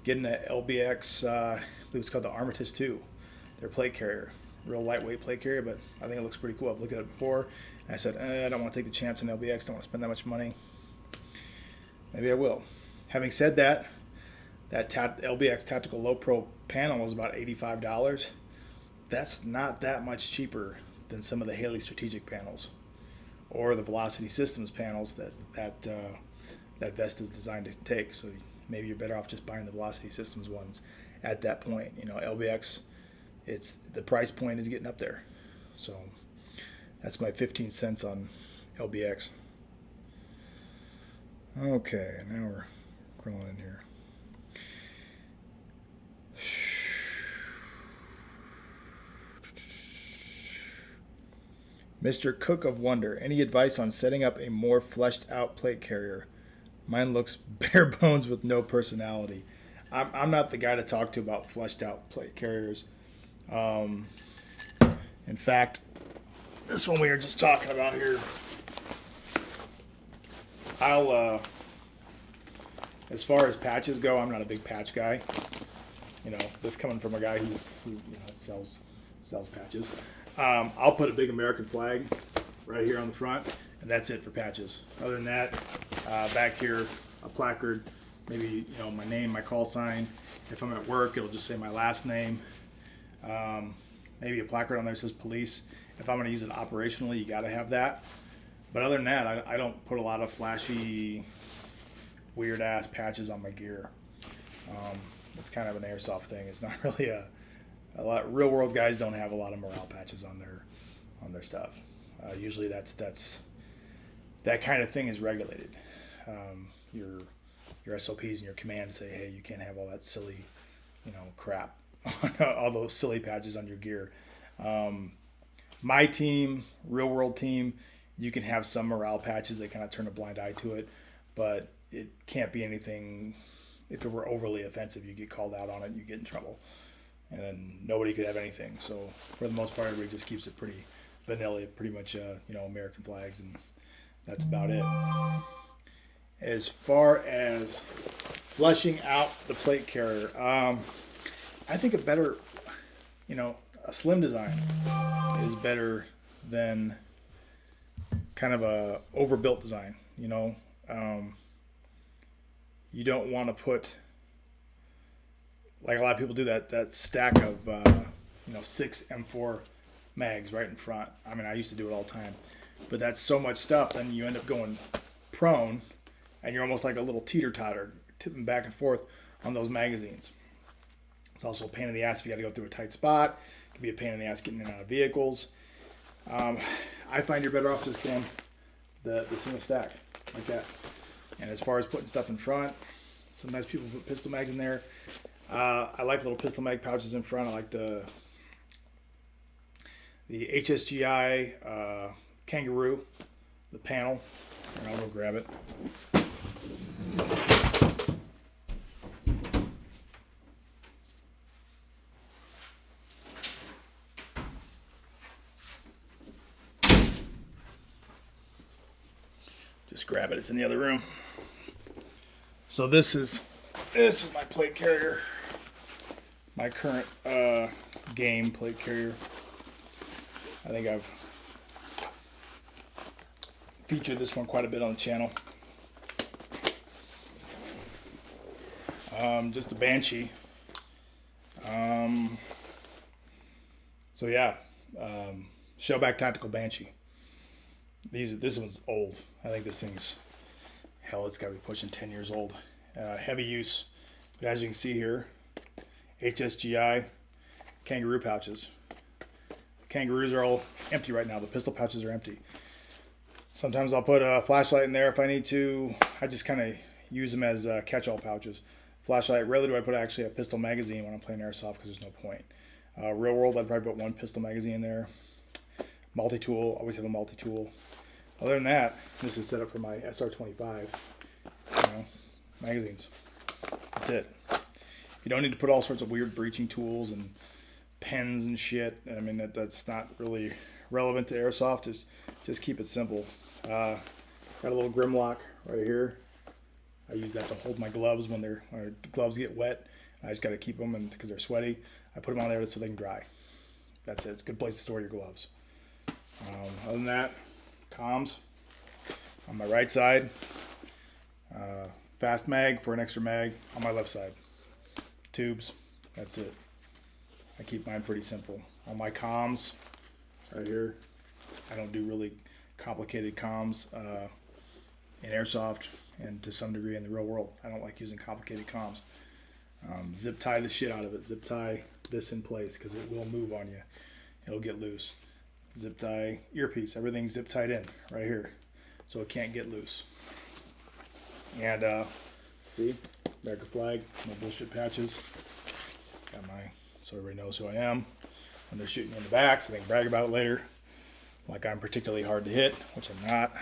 Speaker 1: getting an LBX, I believe it's called the Armitage 2. Their plate carrier. Real lightweight plate carrier, but I think it looks pretty cool. I've looked at it before, and I said, I don't want to take the chance on LBX. Don't want to spend that much money. Maybe I will. Having said that, that LBX Tactical Lowepro panel was about $85. That's not that much cheaper than some of the Haley Strategic panels or the Velocity Systems panels that vest is designed to take. So maybe you're better off just buying the Velocity Systems ones at that point. You know, LBX, the price point is getting up there. So that's my 15 cents on LBX. Okay, now we're crawling in here. Mr. Cook of Wonder, any advice on setting up a more fleshed out plate carrier? Mine looks bare bones with no personality. I'm not the guy to talk to about fleshed out plate carriers. In fact, this one we were just talking about here, as far as patches go, I'm not a big patch guy. You know, this coming from a guy who sells patches. I'll put a big American flag right here on the front, and that's it for patches. Other than that, back here, a placard, maybe my name, my call sign, If I'm at work, it'll just say my last name. Maybe a placard on there that says police. If I'm going to use it operationally, you got to have that. But other than that, I don't put a lot of flashy, weird ass patches on my gear. It's kind of an airsoft thing. It's not really a lot. Real world guys don't have a lot of morale patches on their stuff. Usually that kind of thing is regulated. Your SOPs and your commands say, hey, you can't have all that silly, crap, all those silly patches on your gear. My team, real world team, you can have some morale patches. They kind of turn a blind eye to it, but it can't be anything. If it were overly offensive, you get called out on it, you get in trouble, and then nobody could have anything. So for the most part, everybody just keeps it pretty vanilla, pretty much, American flags, and that's about it. As far as flushing out the plate carrier, I think a better, a slim design is better than kind of a overbuilt design. You don't want to put, like a lot of people do, that stack of 6 M4 mags right in front. I mean, I used to do it all the time, but that's so much stuff. Then you end up going prone, and you're almost like a little teeter-totter, tipping back and forth on those magazines. It's also a pain in the ass if you got to go through a tight spot. It can be a pain in the ass getting in and out of vehicles. I find you're better off just going the single stack like that. And as far as putting stuff in front, sometimes people put pistol mags in there. I like little pistol mag pouches in front. I like the HSGI Kangaroo, the panel. And I'll go grab it. Just grab it. It's in the other room. So this is my plate carrier. My current game plate carrier. I think I've featured this one quite a bit on the channel. Just a Banshee. Shellback Tactical Banshee. This one's old. I think this thing's, hell, it's got to be pushing 10 years old. Heavy use. But as you can see here, HSGI Kangaroo pouches. The Kangaroos are all empty right now. The pistol pouches are empty. Sometimes I'll put a flashlight in there if I need to. I just kind of use them as catch-all pouches. Flashlight, rarely do I put actually a pistol magazine when I'm playing airsoft because there's no point. Real world, I'd probably put one pistol magazine in there. Multi-tool, always have a multi-tool. Other than that, this is set up for my SR25 magazines. That's it. You don't need to put all sorts of weird breaching tools and pens and shit. I mean, that's not really relevant to airsoft. Just keep it simple. Got a little Grimlock right here. I use that to hold my gloves when the gloves get wet. I just got to keep them because they're sweaty. I put them on there so they can dry. That's it. It's a good place to store your gloves. Other than that, comms on my right side. Fast mag for an extra mag on my left side. Tubes. That's it. I keep mine pretty simple. On my comms, right here, I don't do really complicated comms in airsoft and to some degree in the real world. I don't like using complicated comms. Zip tie the shit out of it. Zip tie this in place because it will move on you. It'll get loose. Zip tie earpiece. Everything's zip tied in right here, so it can't get loose. And see, American flag, no bullshit patches. Got my, so everybody knows who I am. When they're shooting me in the back, so they can brag about it later. Like I'm particularly hard to hit, which I'm not.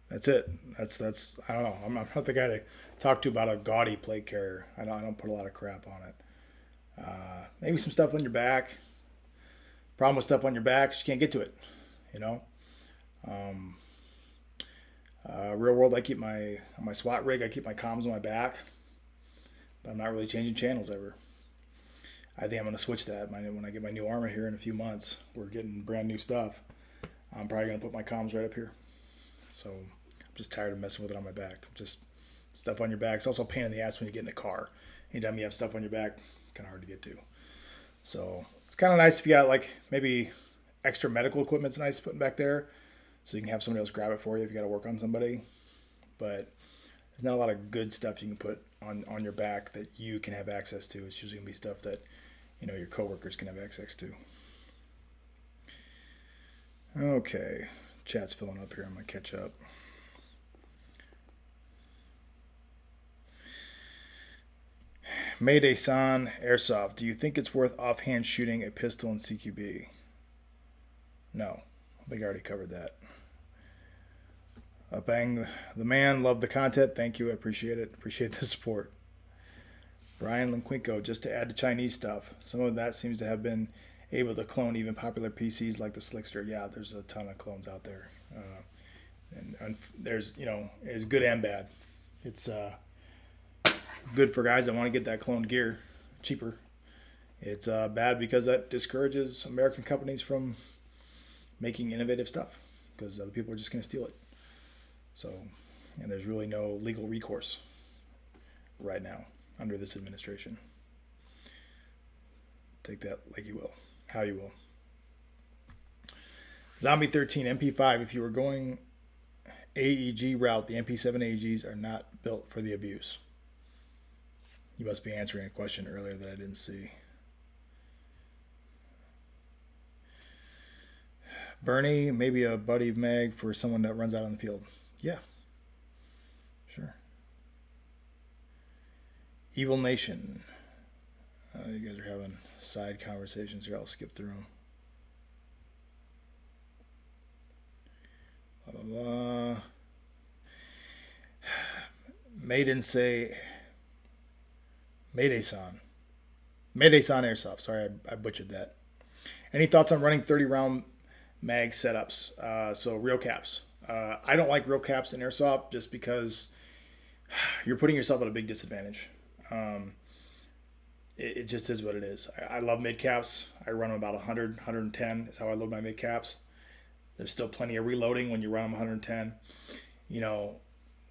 Speaker 1: That's it. That's I don't know. I'm not the guy to talk to about a gaudy plate carrier. I don't put a lot of crap on it. Maybe some stuff on your back. Problem with stuff on your back is you can't get to it. Real world, I keep on my SWAT rig, I keep my comms on my back. But I'm not really changing channels ever. I think I'm going to switch that when I get my new armor here in a few months. We're getting brand new stuff. I'm probably going to put my comms right up here. So just tired of messing with it on my back. Just stuff on your back. It's also a pain in the ass when you get in a car. Anytime you have stuff on your back, it's kind of hard to get to. So it's kind of nice if you got like maybe extra medical equipment's nice putting back there, so you can have somebody else grab it for you if you got to work on somebody. But there's not a lot of good stuff you can put on your back that you can have access to. It's usually gonna be stuff that your coworkers can have access to. Okay, chat's filling up here. I'm gonna catch up. Mayday-san, Airsoft. Do you think it's worth offhand shooting a pistol in CQB? No. I think I already covered that. Bang the man. Love the content. Thank you. I appreciate it. Appreciate the support. Brian Linquinco. Just to add to Chinese stuff. Some of that seems to have been able to clone even popular PCs like the Slickster. Yeah, there's a ton of clones out there. And there's, it's good and bad. It's good for guys that want to get that cloned gear cheaper. It's bad because that discourages American companies from making innovative stuff because other people are just going to steal it. So, and there's really no legal recourse right now under this administration. Take that like you will, how you will. Zombie 13 MP5. If you were going AEG route, the MP7 AEGs are not built for the abuse. You must be answering a question earlier that I didn't see. Bernie, maybe a buddy mag for someone that runs out on the field. Yeah. Sure. Evil Nation. You guys are having side conversations here. I'll skip through them. Blah, blah, blah. Maiden say... Mayday-san. Mayday-san Airsoft. Sorry, I butchered that. Any thoughts on running 30-round mag setups? So real caps. I don't like real caps in Airsoft just because you're putting yourself at a big disadvantage. It just is what it is. I love mid caps. I run them about 100, 110 is how I load my mid caps. There's still plenty of reloading when you run them 110.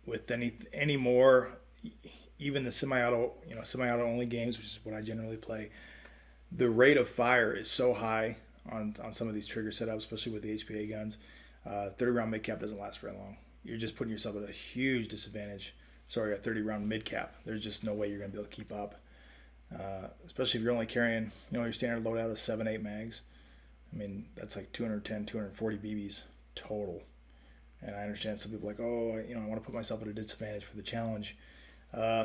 Speaker 1: With any more... Even the semi-auto only games, which is what I generally play, the rate of fire is so high on some of these trigger setups, especially with the HPA guns. 30-round mid-cap doesn't last very long. You're just putting yourself at a huge disadvantage. Sorry, a 30-round mid-cap. There's just no way you're going to be able to keep up. Especially if you're only carrying, your standard loadout of 7-8 mags. I mean, that's like 210, 240 BBs total. And I understand some people are like, I want to put myself at a disadvantage for the challenge.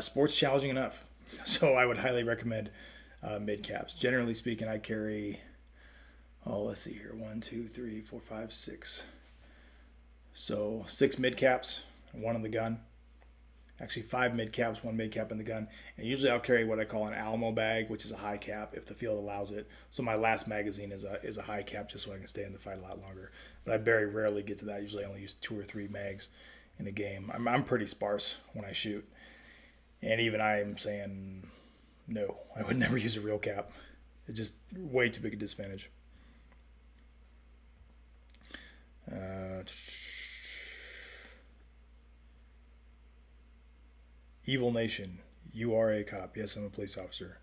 Speaker 1: Sport's challenging enough, so I would highly recommend mid caps. Generally speaking, I carry, let's see here, 1, 2, 3, 4, 5, 6. So 6 mid caps, 1 in the gun. Actually, 5 mid caps, 1 mid cap in the gun. And usually I'll carry what I call an Alamo bag, which is a high cap if the field allows it. So my last magazine is a high cap just so I can stay in the fight a lot longer. But I very rarely get to that. Usually I only use 2 or 3 mags in a game. I'm pretty sparse when I shoot. And even I'm saying, no, I would never use a real cap. It's just way too big a disadvantage. Evil Nation, you are a cop. Yes, I'm a police officer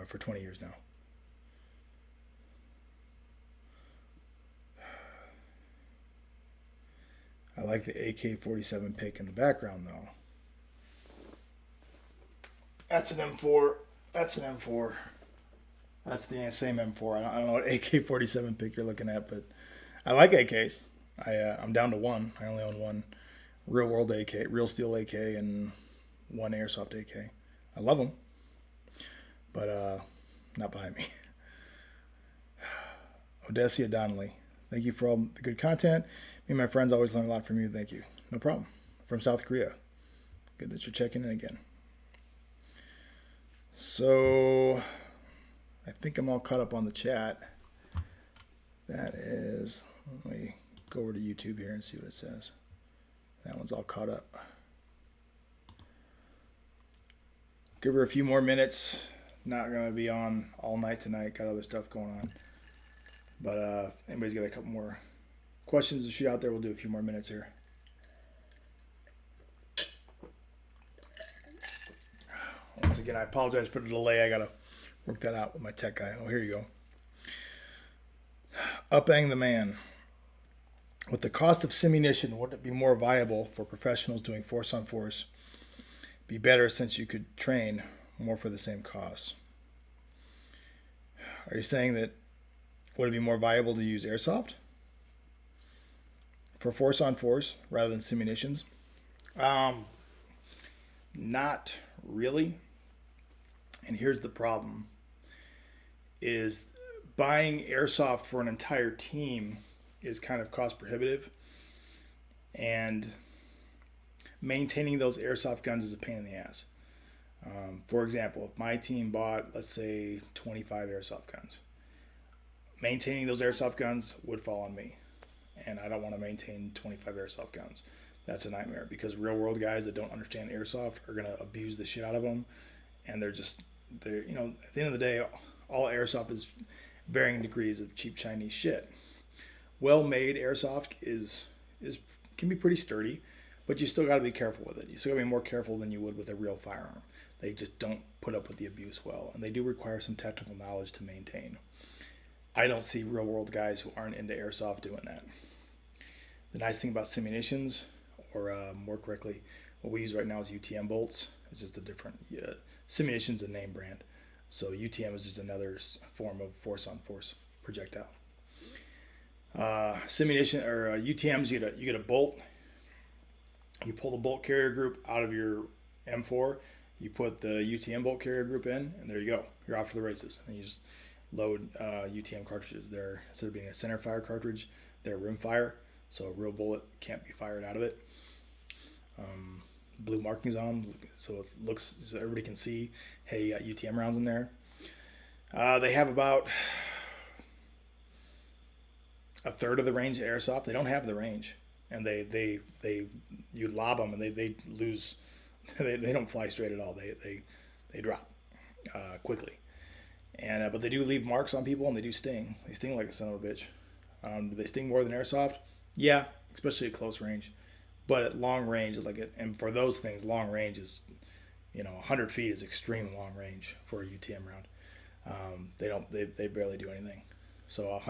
Speaker 1: for 20 years now. I like the AK-47 pick in the background, though. That's an M4. That's an M4. That's the same M4. I don't know what AK-47 pick you're looking at, but I like AKs. I'm down to 1. I only own 1 real world AK, real steel AK, and 1 Airsoft AK. I love them, but not behind me. Odessia Donnelly, thank you for all the good content. Me and my friends always learn a lot from you. Thank you. No problem. From South Korea. Good that you're checking in again. So, I think I'm all caught up on the chat. That is, let me go over to YouTube here and see what it says. That one's all caught up. Give her a few more minutes. Not going to be on all night tonight. Got other stuff going on. But anybody's got a couple more questions to shoot out there, we'll do a few more minutes here. again. I apologize for the delay. I got to work that out with my tech guy. Oh, here you go. Uppang the man. With the cost of simunition, would it be more viable for professionals doing force on force? Be better since you could train more for the same cost. Are you saying that would it be more viable to use airsoft for force on force rather than simunitions? Not really. And here's the problem: is buying airsoft for an entire team is kind of cost prohibitive, and maintaining those airsoft guns is a pain in the ass. For example, if my team bought, let's say, 25 airsoft guns, maintaining those airsoft guns would fall on me, and I don't want to maintain 25 airsoft guns. That's a nightmare, because real world guys that don't understand airsoft are going to abuse the shit out of them, and they're you know, at the end of the day, all airsoft is varying degrees of cheap Chinese shit. Well-made airsoft can be pretty sturdy, but you still got to be careful with it. You still got to be more careful than you would with a real firearm. They just don't put up with the abuse well, and they do require some technical knowledge to maintain. I don't see real-world guys who aren't into airsoft doing that. The nice thing about simunitions, or more correctly, what we use right now is UTM bolts. It's just a different simunition's a name brand, so UTM is just another form of force-on-force projectile. Simunition or UTMs, you get a bolt. You pull the bolt carrier group out of your M4. You put the UTM bolt carrier group in, and there you go. You're off to the races. And you just load UTM cartridges. They're, instead of being a center fire cartridge, they're rim fire, so a real bullet can't be fired out of it. Blue markings on them, so it looks, so everybody can see, hey, you got UTM rounds in there. They have about a third of the range of airsoft. They don't have the range, and you lob them and they lose. They don't fly straight at all. They drop quickly, and but they do leave marks on people, and they do sting. They sting like a son of a bitch. Do they sting more than airsoft? Yeah, especially at close range. But at long range, and for those things, long range is, 100 feet is extreme long range for a UTM round. They barely do anything. So at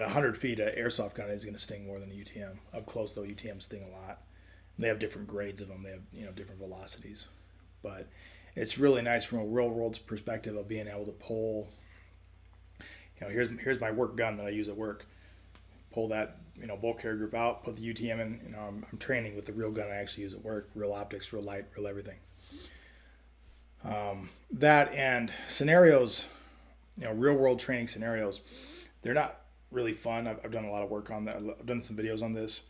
Speaker 1: 100 feet, an airsoft gun is going to sting more than a UTM. Up close, though, UTMs sting a lot. They have different grades of them. They have different velocities, but it's really nice from a real world perspective of being able to pull. Here's my work gun that I use at work. Pull that bolt carrier group out, put the UTM in. I'm training with the real gun I actually use at work. Real optics, real light, real everything. That and scenarios, real world training scenarios, they're not really fun. I've done a lot of work on that. I've done some videos on this.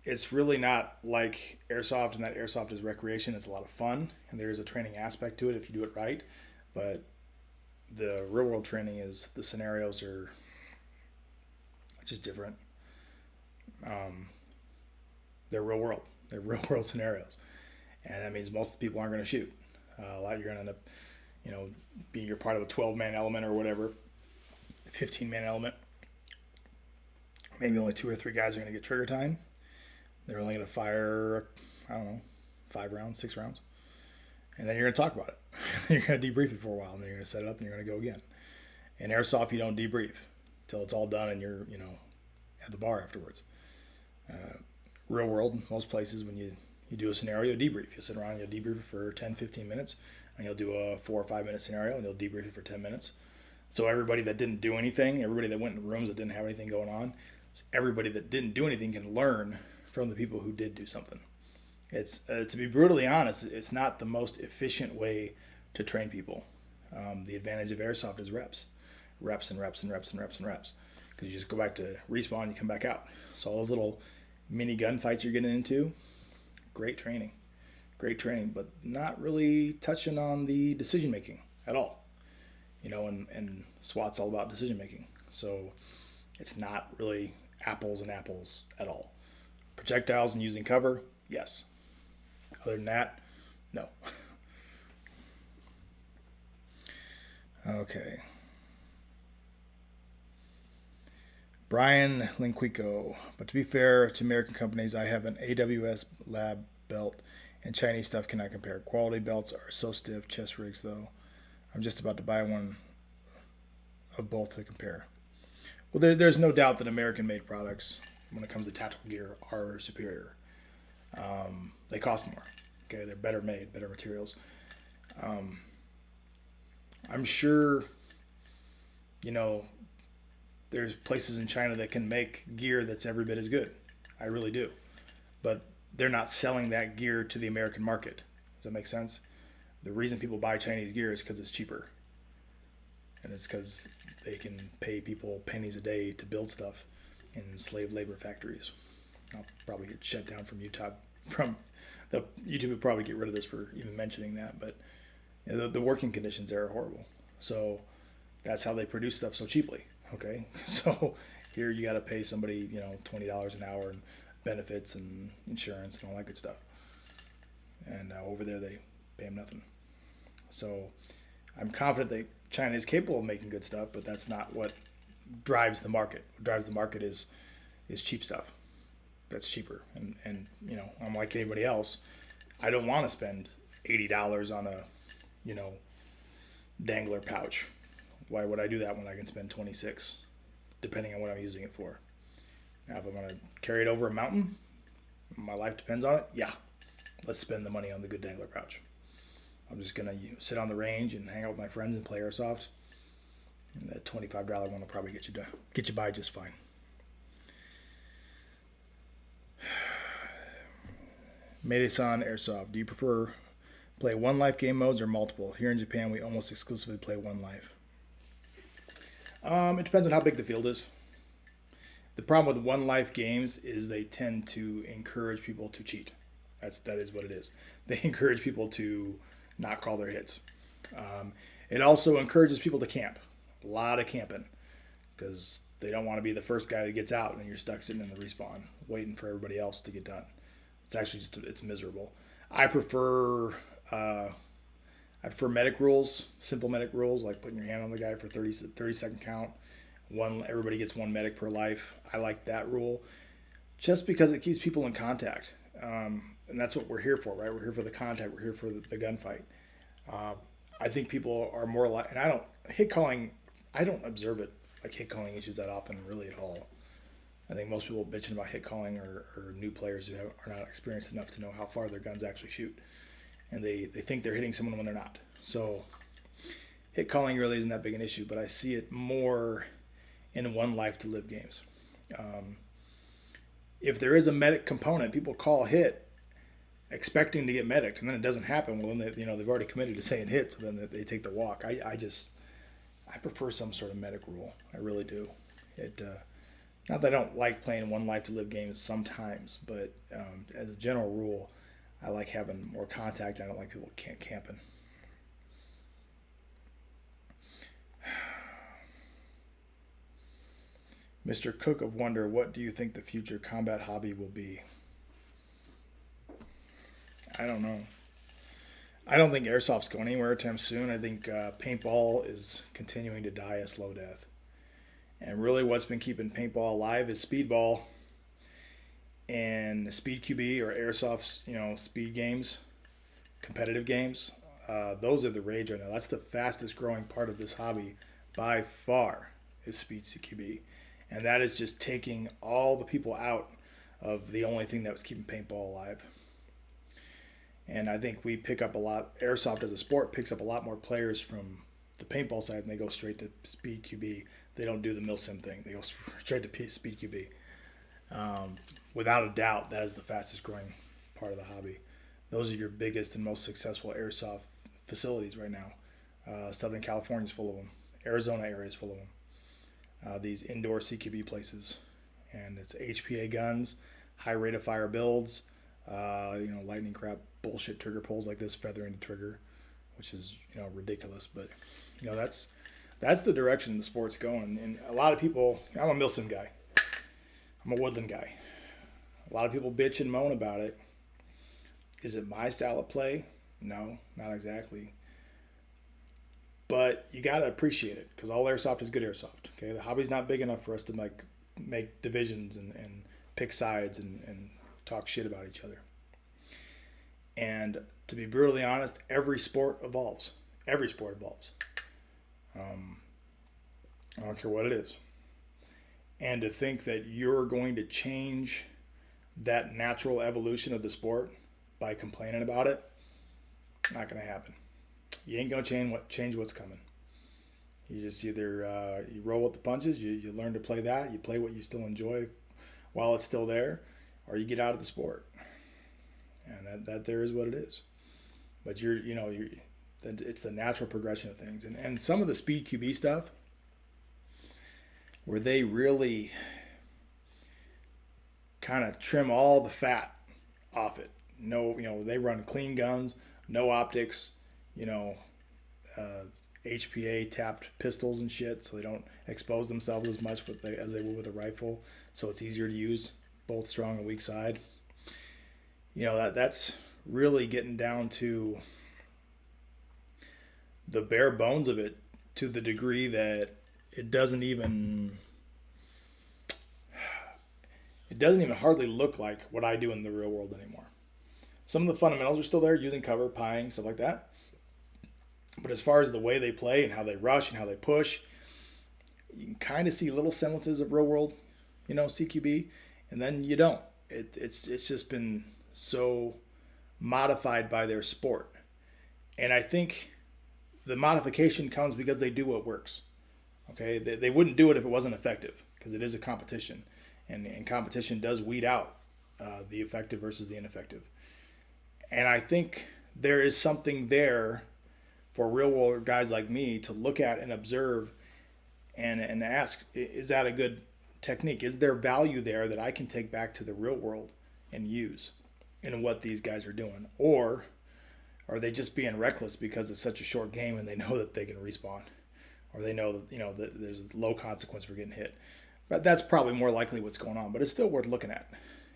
Speaker 1: It's really not like airsoft, and that airsoft is recreation. It's a lot of fun, and there is a training aspect to it if you do it right. But the real world training is, the scenarios are just different. They're real world. They're real world scenarios, and that means most people aren't going to shoot. A lot you're going to end up, being you're part of a 12-man element or whatever, 15-man element. Maybe only 2 or 3 guys are going to get trigger time. They're only going to fire, 5 rounds, 6 rounds. And then you're going to talk about it. You're going to debrief it for a while, and then you're going to set it up, and you're going to go again. In airsoft, you don't debrief till it's all done, and you're, at the bar afterwards. Real world, most places, when you do a scenario debrief, you'll sit around and you'll debrief it for 10, 15 minutes, and you'll do a 4 or 5 minute scenario, and you'll debrief it for 10 minutes. So everybody that didn't do anything, everybody that went in rooms that didn't have anything going on, everybody that didn't do anything can learn from the people who did do something. It's to be brutally honest, it's not the most efficient way to train people. The advantage of airsoft is reps and reps and reps and reps and reps, because you just go back to respawn, you come back out. So all those little mini gunfights you're getting into, great training, but not really touching on the decision making at all. And SWAT's all about decision making, so it's not really apples and apples at all. Projectiles and using cover, yes. Other than that, no. Okay. Brian Linquico. But to be fair to American companies, I have an AWS lab belt and Chinese stuff cannot compare. Quality belts are so stiff. Chest rigs, though, I'm just about to buy one of both to compare. Well, there's no doubt that American-made products, when it comes to tactical gear, are superior. They cost more. Okay, they're better made, better materials. I'm sure, there's places in China that can make gear that's every bit as good. I really do. But they're not selling that gear to the American market. Does that make sense? The reason people buy Chinese gear is because it's cheaper. And it's because they can pay people pennies a day to build stuff in slave labor factories. I'll probably get shut down from YouTube would probably get rid of this for even mentioning that, but the working conditions there are horrible. So that's how they produce stuff so cheaply. Okay, so here you got to pay somebody $20 an hour and benefits and insurance and all that good stuff, and over there they pay them nothing. So I'm confident that China is capable of making good stuff, but that's not what drives the market. What drives the market is cheap stuff. That's cheaper, and I'm like anybody else. I don't want to spend $80 on a dangler pouch. Why would I do that when I can spend $26, depending on what I'm using it for? Now, if I'm going to carry it over a mountain, my life depends on it. Yeah, let's spend the money on the good dangler pouch. I'm just going to sit on the range and hang out with my friends and play Airsoft. And that $25 one will probably get you by just fine. Mayday-san Airsoft. Do you prefer play one life game modes or multiple? Here in Japan, we almost exclusively play one life. It depends on how big the field is. The problem with one life games is they tend to encourage people to cheat. That is what it is. They encourage people to not call their hits. It also encourages people to camp. A lot of camping, because they don't want to be the first guy that gets out and then you're stuck sitting in the respawn waiting for everybody else to get done. It's actually it's miserable. I prefer medic rules, simple medic rules, like putting your hand on the guy for 30-second count. Everybody gets one medic per life. I like that rule just because it keeps people in contact. And that's what we're here for, right? We're here for the contact. We're here for the gunfight. I think people are more like, and I don't observe it like hit calling issues that often really at all. I think most people bitching about hit calling are new players who are not experienced enough to know how far their guns actually shoot. And they think they're hitting someone when they're not. So hit calling really isn't that big an issue, but I see it more in one life to live games. If there is a medic component, people call hit expecting to get medic, and then it doesn't happen. Well, then they've already committed to saying hit, so then they take the walk. I prefer some sort of medic rule. I really do. Not that I don't like playing one life to live games sometimes, but as a general rule, I like having more contact. I don't like people camping. Mr. Cook of Wonder, what do you think the future combat hobby will be? I don't know. I don't think Airsoft's going anywhere anytime soon. I think paintball is continuing to die a slow death. And really what's been keeping paintball alive is speedball and Speed QB or Airsoft's, speed games, competitive games. Those are the rage right now. That's the fastest growing part of this hobby by far is Speed QB. And that is just taking all the people out of the only thing that was keeping paintball alive. And I think we pick up a lot, Airsoft as a sport picks up a lot more players from the paintball side and they go straight to Speed QB. They don't do the Milsim thing. They go straight to Speed QB. Without a doubt, that is the fastest growing part of the hobby. Those are your biggest and most successful Airsoft facilities right now. Southern California is full of them. Arizona area is full of them. These indoor CQB places. And it's HPA guns, high rate of fire builds, lightning crap, bullshit trigger pulls like this, feathering the trigger, which is, ridiculous. But, that's the direction the sport's going. And a lot of people, I'm a Milsim guy. I'm a Woodland guy. A lot of people bitch and moan about it. Is it my style of play? No, not exactly. But you got to appreciate it because all Airsoft is good Airsoft. Okay, the hobby's not big enough for us to make divisions and pick sides and talk shit about each other. And to be brutally honest, every sport evolves. Every sport evolves. I don't care what it is. And to think that you're going to change that natural evolution of the sport by complaining about it, not going to happen. You ain't going to change what's coming. You just either you roll with the punches, you learn to play that, you play what you still enjoy while it's still there, or you get out of the sport. And that there is what it is. But it's the natural progression of things. And some of the speed QB stuff, where they really kind of trim all the fat off it. No, they run clean guns, no optics, HPA tapped pistols and shit, so they don't expose themselves as much as they would with a rifle. So it's easier to use both strong and weak side. That's really getting down to the bare bones of it, to the degree that it doesn't even hardly look like what I do in the real world anymore. Some of the fundamentals are still there, using cover, pieing, stuff like that. But as far as the way they play and how they rush and how they push, you can kind of see little semblances of real world, CQB, and then you don't. It's just been so modified by their sport. And I think the modification comes because they do what works. Okay, they wouldn't do it if it wasn't effective, because it is a competition, and competition does weed out the effective versus the ineffective. And I think there is something there for real world guys like me to look at and observe and ask, is that a good technique? Is there value there that I can take back to the real world and use in what these guys are doing? Or are they just being reckless because it's such a short game and they know that they can respawn? Or they know that that there's a low consequence for getting hit. But that's probably more likely what's going on. But it's still worth looking at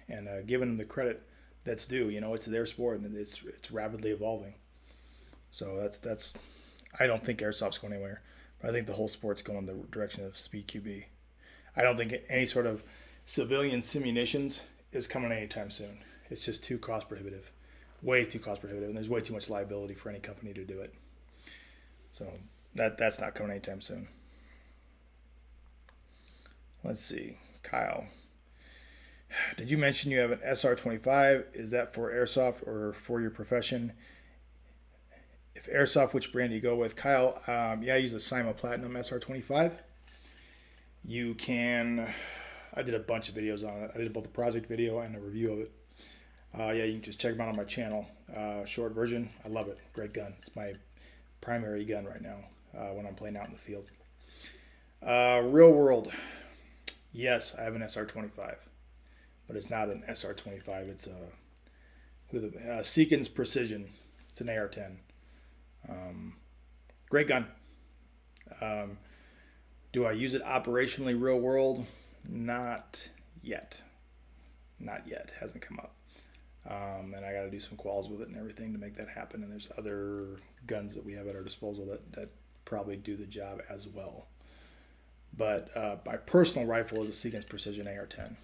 Speaker 1: and giving them the credit that's due. It's their sport and it's rapidly evolving. So that's. I don't think Airsoft's going anywhere. But I think the whole sport's going the direction of speed QB. I don't think any sort of civilian simunitions is coming anytime soon. It's just too cost prohibitive. Way too cost prohibitive. And there's way too much liability for any company to do it. So that's not coming anytime soon. Let's see. Kyle. Did you mention you have an SR25? Is that for Airsoft or for your profession? If Airsoft, which brand do you go with? Kyle, I use the Cyma Platinum SR25. You can... I did a bunch of videos on it. I did both a project video and a review of it. You can just check them out on my channel. Short version. I love it. Great gun. It's my primary gun right now when I'm playing out in the field. Real world. Yes, I have an SR25. But it's not an SR25. It's a Seekins Precision. It's an AR-10. Great gun. Do I use it operationally real world? Not yet. Not yet. Hasn't come up. And I got to do some quals with it and everything to make that happen. And there's other guns that we have at our disposal that probably do the job as well. But my personal rifle is a Seekins Precision AR-10.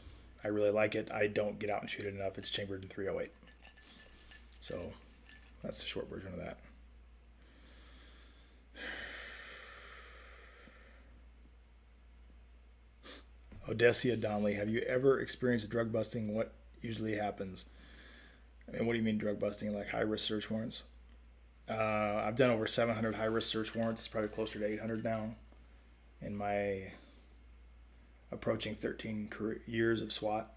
Speaker 1: I really like it. I don't get out and shoot it enough. It's chambered in .308. So that's the short version of that. Odessia Donnelly, have you ever experienced drug busting? What usually happens? And what do you mean drug busting? Like high-risk search warrants? I've done over 700 high-risk search warrants. It's probably closer to 800 now in my approaching 13 years of SWAT.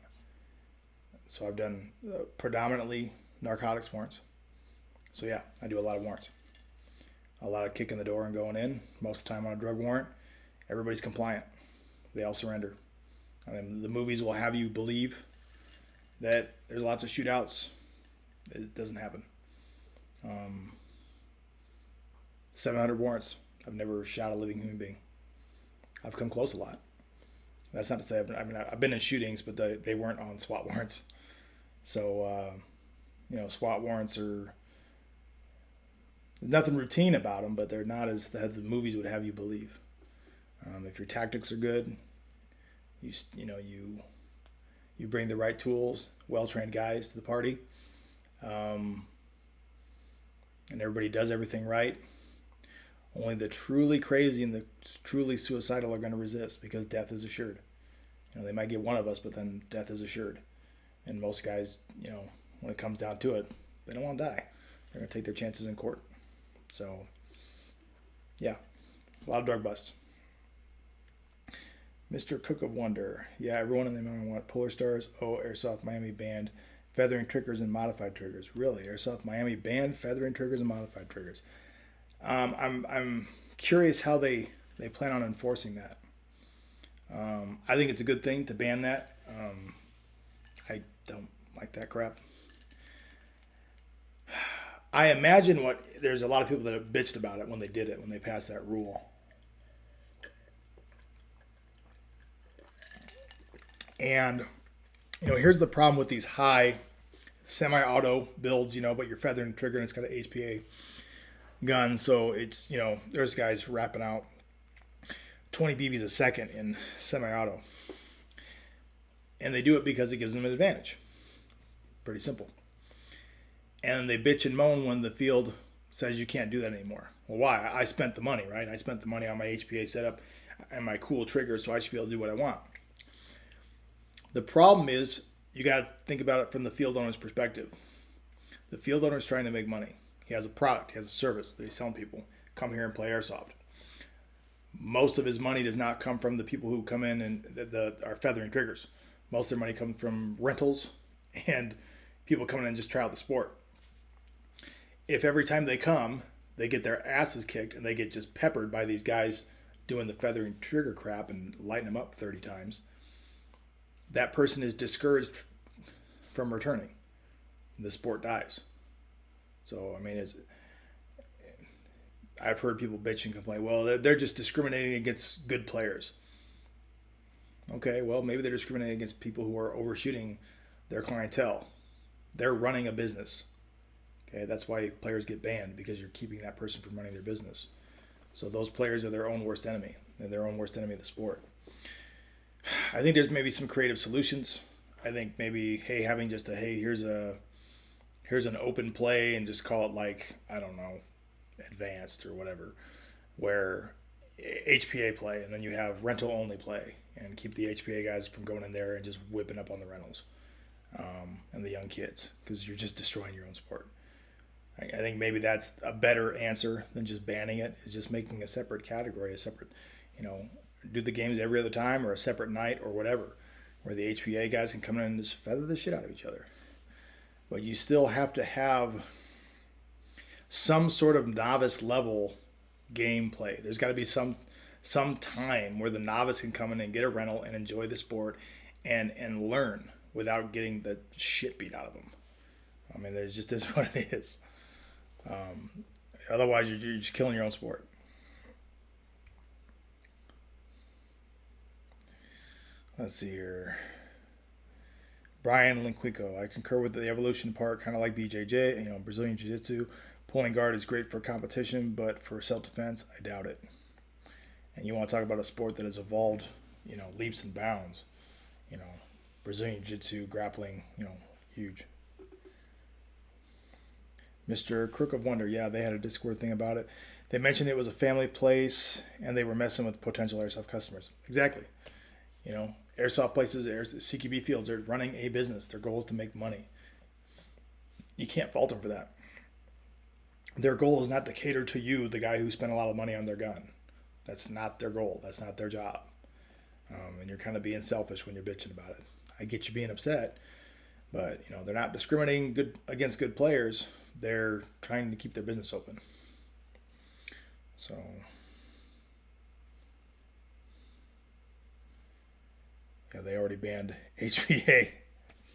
Speaker 1: So I've done predominantly narcotics warrants. So yeah, I do a lot of warrants. A lot of kicking the door and going in. Most of the time on a drug warrant, everybody's compliant. They all surrender. I mean, the movies will have you believe that there's lots of shootouts. It doesn't happen. 700 warrants. I've never shot a living human being. I've come close a lot. That's not to say I've been in shootings, but they weren't on SWAT warrants. So, SWAT warrants are, there's nothing routine about them, but they're not as the movies would have you believe. If your tactics are good, you bring the right tools, well-trained guys to the party, and everybody does everything right, only the truly crazy and the truly suicidal are going to resist, because death is assured. They might get one of us, but then death is assured. And most guys, when it comes down to it, they don't want to die. They're going to take their chances in court. So, yeah, a lot of drug busts. Mr. Cook of Wonder. Yeah, everyone in the amount want Polar Stars. Oh, Airsoft Miami banned feathering triggers and modified triggers. Really? Airsoft Miami banned feathering triggers and modified triggers. I'm curious how they plan on enforcing that. I think it's a good thing to ban that. I don't like that crap. I imagine there's a lot of people that have bitched about it when they did it, when they passed that rule. And, here's the problem with these high semi-auto builds, but you're feathering the trigger and it's got an HPA gun. So it's, there's guys wrapping out 20 BBs a second in semi-auto. And they do it because it gives them an advantage. Pretty simple. And they bitch and moan when the field says you can't do that anymore. Well, why? I spent the money, right? I spent the money on my HPA setup and my cool triggers, so I should be able to do what I want. The problem is, you got to think about it from the field owner's perspective. The field owner is trying to make money. He has a product, he has a service that he's telling people, come here and play Airsoft. Most of his money does not come from the people who come in and are feathering triggers. Most of their money comes from rentals and people coming in and just try out the sport. If every time they come, they get their asses kicked and they get just peppered by these guys doing the feathering trigger crap and lighting them up 30 times, that person is discouraged from returning. The sport dies. So, I've heard people bitch and complain, well, they're just discriminating against good players. Okay, well, maybe they're discriminating against people who are overshooting their clientele. They're running a business. Okay, that's why players get banned, because you're keeping that person from running their business. So those players are their own worst enemy. They're their own worst enemy of the sport. I think there's maybe some creative solutions. I think maybe, having just here's an open play and just call it advanced or whatever, where HPA play, and then you have rental only play, and keep the HPA guys from going in there and just whipping up on the rentals and the young kids, because you're just destroying your own sport. I think maybe that's a better answer than just banning it. Is just making a separate category, a separate, do the games every other time or a separate night or whatever, where the HPA guys can come in and just feather the shit out of each other. But you still have to have some sort of novice level gameplay. There's got to be some time where the novice can come in and get a rental and enjoy the sport and learn without getting the shit beat out of them. There's just is what it is. Otherwise, you're just killing your own sport. Let's see here. Brian Linquico. I concur with the evolution part, kind of like BJJ. Brazilian Jiu-Jitsu. Pulling guard is great for competition, but for self-defense, I doubt it. And you want to talk about a sport that has evolved, leaps and bounds. Brazilian Jiu-Jitsu, grappling, huge. Mr. Crook of Wonder, yeah, they had a Discord thing about it. They mentioned it was a family place, and they were messing with potential Airsoft customers. Exactly. Airsoft places, CQB fields, are running a business. Their goal is to make money. You can't fault them for that. Their goal is not to cater to you, the guy who spent a lot of money on their gun. That's not their goal. That's not their job. And you're kind of being selfish when you're bitching about it. I get you being upset, but they're not discriminating against good players. They're trying to keep their business open. So, yeah, they already banned HPA.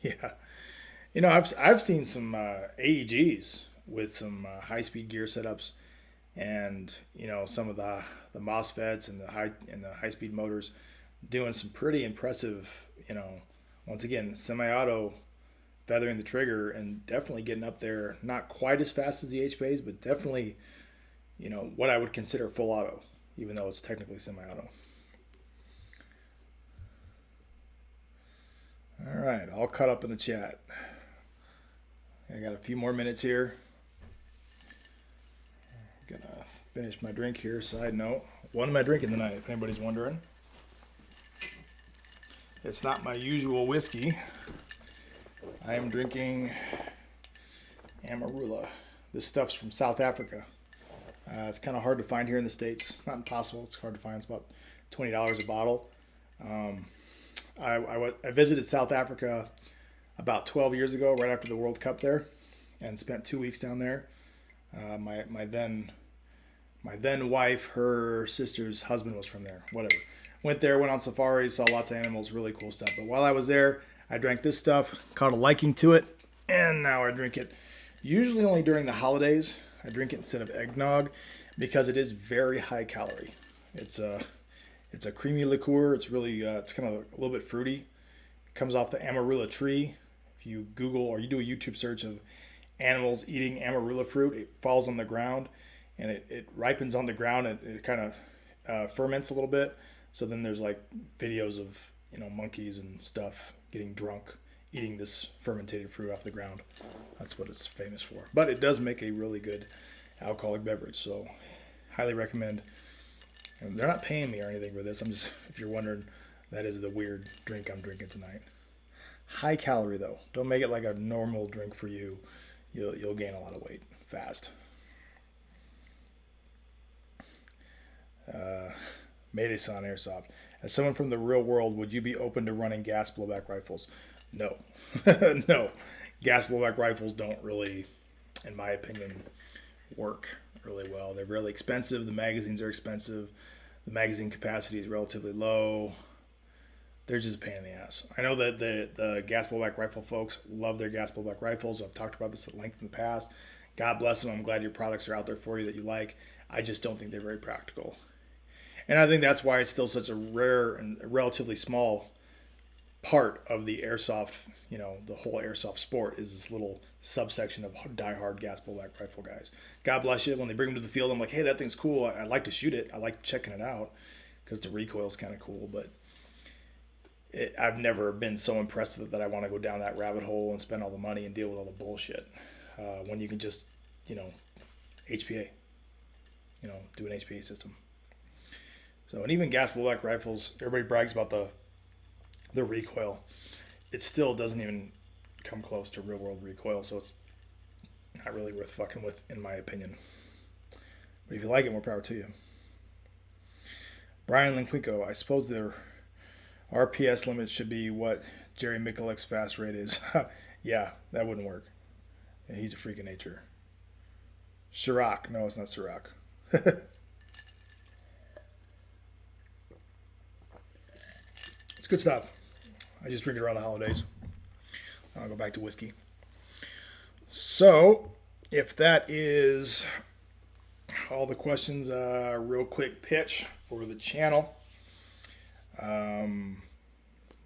Speaker 1: Yeah, I've seen some AEGs with some high-speed gear setups, and some of the MOSFETs and the high-speed motors doing some pretty impressive. Once again, semi-auto, feathering the trigger, and definitely getting up there. Not quite as fast as the HPAs, but definitely, what I would consider full auto, even though it's technically semi-auto. All right, all caught up in the chat. I got a few more minutes here. finish my drink here. Side note, what am I drinking tonight, if anybody's wondering? It's not my usual whiskey. I am drinking Amarula. This stuff's from South Africa. It's kind of hard to find here in the States. Not impossible. It's hard to find. It's about $20 a bottle. I visited South Africa about 12 years ago, right after the World Cup there, and spent 2 weeks down there. My then wife, her sister's husband was from there. Whatever. Went there, went on safari, saw lots of animals, really cool stuff. But while I was there, I drank this stuff, caught a liking to it, and now I drink it usually only during the holidays. I drink it instead of eggnog because it is very high calorie. It's a creamy liqueur. It's really it's kind of a little bit fruity. It comes off the Amarula tree. If you Google or you do a YouTube search of animals eating Amarula fruit, it falls on the ground and it ripens on the ground and it kind of ferments a little bit. So then there's like videos of monkeys and stuff getting drunk eating this fermented fruit off the ground. That's what it's famous for. But it does make a really good alcoholic beverage, so highly recommend. And they're not paying me or anything for this. I'm just, if you're wondering, that is the weird drink I'm drinking tonight. High calorie though. Don't make it like a normal drink for you. You'll gain a lot of weight fast. Mayday-san Airsoft. As someone from the real world, would you be open to running gas blowback rifles? No. No. Gas blowback rifles don't really, in my opinion, work really well. They're really expensive. The magazines are expensive. The magazine capacity is relatively low. They're just a pain in the ass. I know that the gas blowback rifle folks love their gas blowback rifles. I've talked about this at length in the past. God bless them. I'm glad your products are out there for you that you like. I just don't think they're very practical. And I think that's why it's still such a rare and relatively small part of the airsoft, the whole airsoft sport is this little subsection of diehard gas blowback rifle guys. God bless you. When they bring them to the field, I'm like, hey, that thing's cool. I like to shoot it. I like checking it out because the recoil's kind of cool. But I've never been so impressed with it that I want to go down that rabbit hole and spend all the money and deal with all the bullshit when you can just, HPA, do an HPA system. So, and even gas blowback rifles, everybody brags about the recoil. It still doesn't even come close to real world recoil, so it's not really worth fucking with, in my opinion. But if you like it, more power to you. Brian Linquico, I suppose their RPS limit should be what Jerry Mikulik's fast rate is. Yeah, that wouldn't work. Yeah, he's a freak of nature. Ciroc. No, it's not Ciroc. It's good stuff. I just drink it around the holidays. I'll go back to whiskey. So, if that is all the questions, real quick pitch for the channel.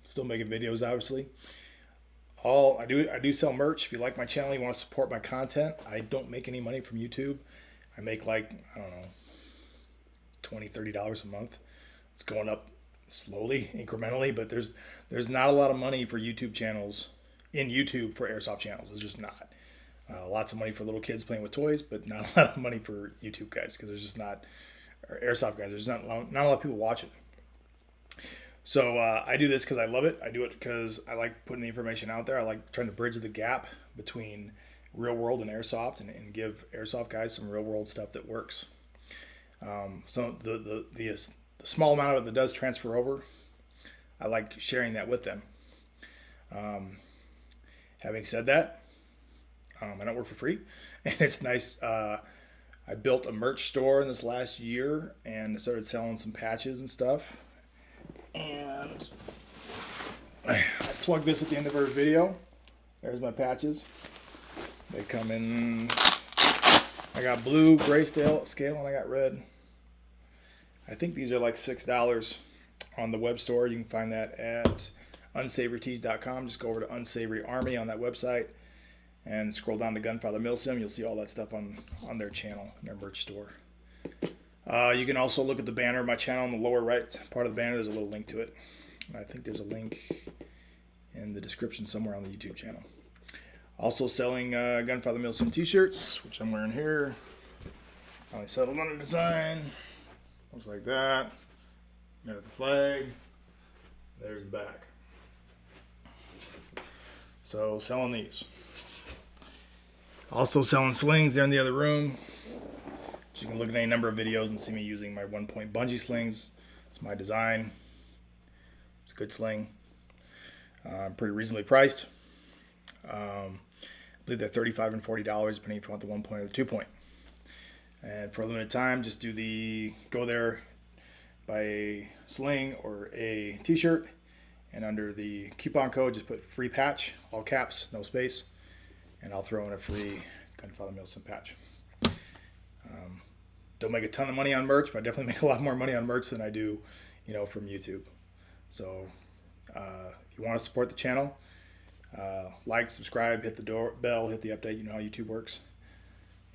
Speaker 1: Still making videos, obviously. I do sell merch. If you like my channel, you want to support my content. I don't make any money from YouTube. I make like, I don't know, $20, $30 a month. It's going up slowly, incrementally, but there's not a lot of money for YouTube channels in YouTube for airsoft channels. It's just not. Lots of money for little kids playing with toys, but not a lot of money for YouTube guys because there's just not, or airsoft guys, there's not a lot of people watching. So I do this because I love it. I do it because I like putting the information out there. I like trying to bridge the gap between real world and airsoft and give airsoft guys some real world stuff that works. So the small amount of it that does transfer over, I like sharing that with them. Having said that, I don't work for free, and it's nice. I built a merch store in this last year and started selling some patches and stuff. And I plug this at the end of every video. There's my patches. They come in. I got blue, gray scale, and I got red. I think these are like $6 on the web store. You can find that at unsavorytees.com. Just go over to Unsavory Army on that website and scroll down to Gunfather Milsim. You'll see all that stuff on their channel, their merch store. You can also look at the banner of my channel on the lower right part of the banner. There's a little link to it. I think there's a link in the description somewhere on the YouTube channel. Also selling Gunfather Milsim t-shirts, which I'm wearing here. Finally settled on a design. Looks like that. American flag. There's the back. So selling these. Also selling slings. They're in the other room. So you can look at any number of videos and see me using my 1-point bungee slings. It's my design. It's a good sling. Pretty reasonably priced. I believe they're $35 and $40 depending if you want the 1-point or the 2-point. And for a limited time, just go there, buy a sling or a t-shirt, and under the coupon code, just put free patch, all caps, no space, and I'll throw in a free Gunfather Milsim patch. Don't make a ton of money on merch, but I definitely make a lot more money on merch than I do, from YouTube. So if you want to support the channel, like, subscribe, hit the bell, hit the update. You know how YouTube works.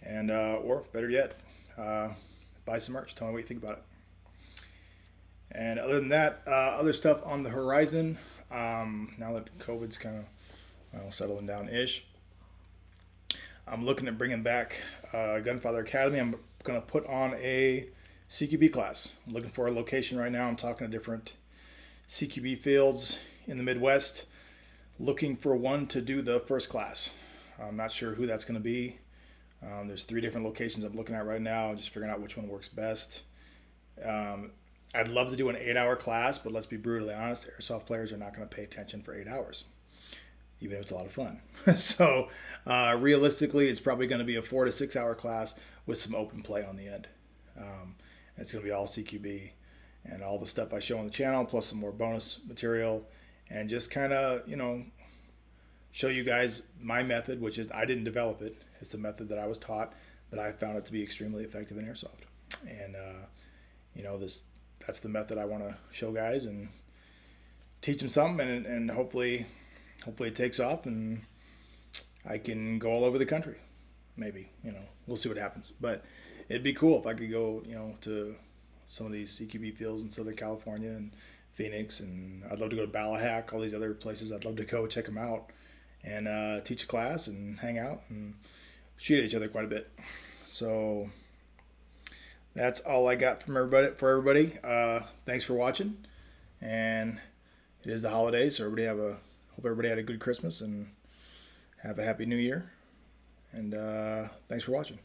Speaker 1: And or better yet, buy some merch. Tell me what you think about it. And other than that, other stuff on the horizon. Now that COVID's kind of settling down-ish, I'm looking at bringing back Gunfather Academy. I'm going to put on a CQB class. I'm looking for a location right now. I'm talking to different CQB fields in the Midwest, looking for one to do the first class. I'm not sure who that's going to be. There's 3 different locations I'm looking at right now, just figuring out which one works best. I'd love to do an 8-hour class, but let's be brutally honest, Airsoft players are not going to pay attention for 8 hours, even if it's a lot of fun. So realistically, it's probably going to be a 4 to 6 hour class with some open play on the end. It's going to be all CQB and all the stuff I show on the channel, plus some more bonus material, and just kind of, show you guys my method, which is, I didn't develop it. It's the method that I was taught, but I found it to be extremely effective in Airsoft. And, that's the method I want to show guys and teach them something, and hopefully it takes off and I can go all over the country. Maybe, we'll see what happens. But it'd be cool if I could go, to some of these CQB fields in Southern California and Phoenix, and I'd love to go to Ballahack, all these other places. I'd love to go check them out and teach a class and hang out and shoot at each other quite a bit. So that's all I got from everybody. Thanks for watching, and it is the holidays, so hope everybody had a good Christmas and have a happy New Year. And thanks for watching.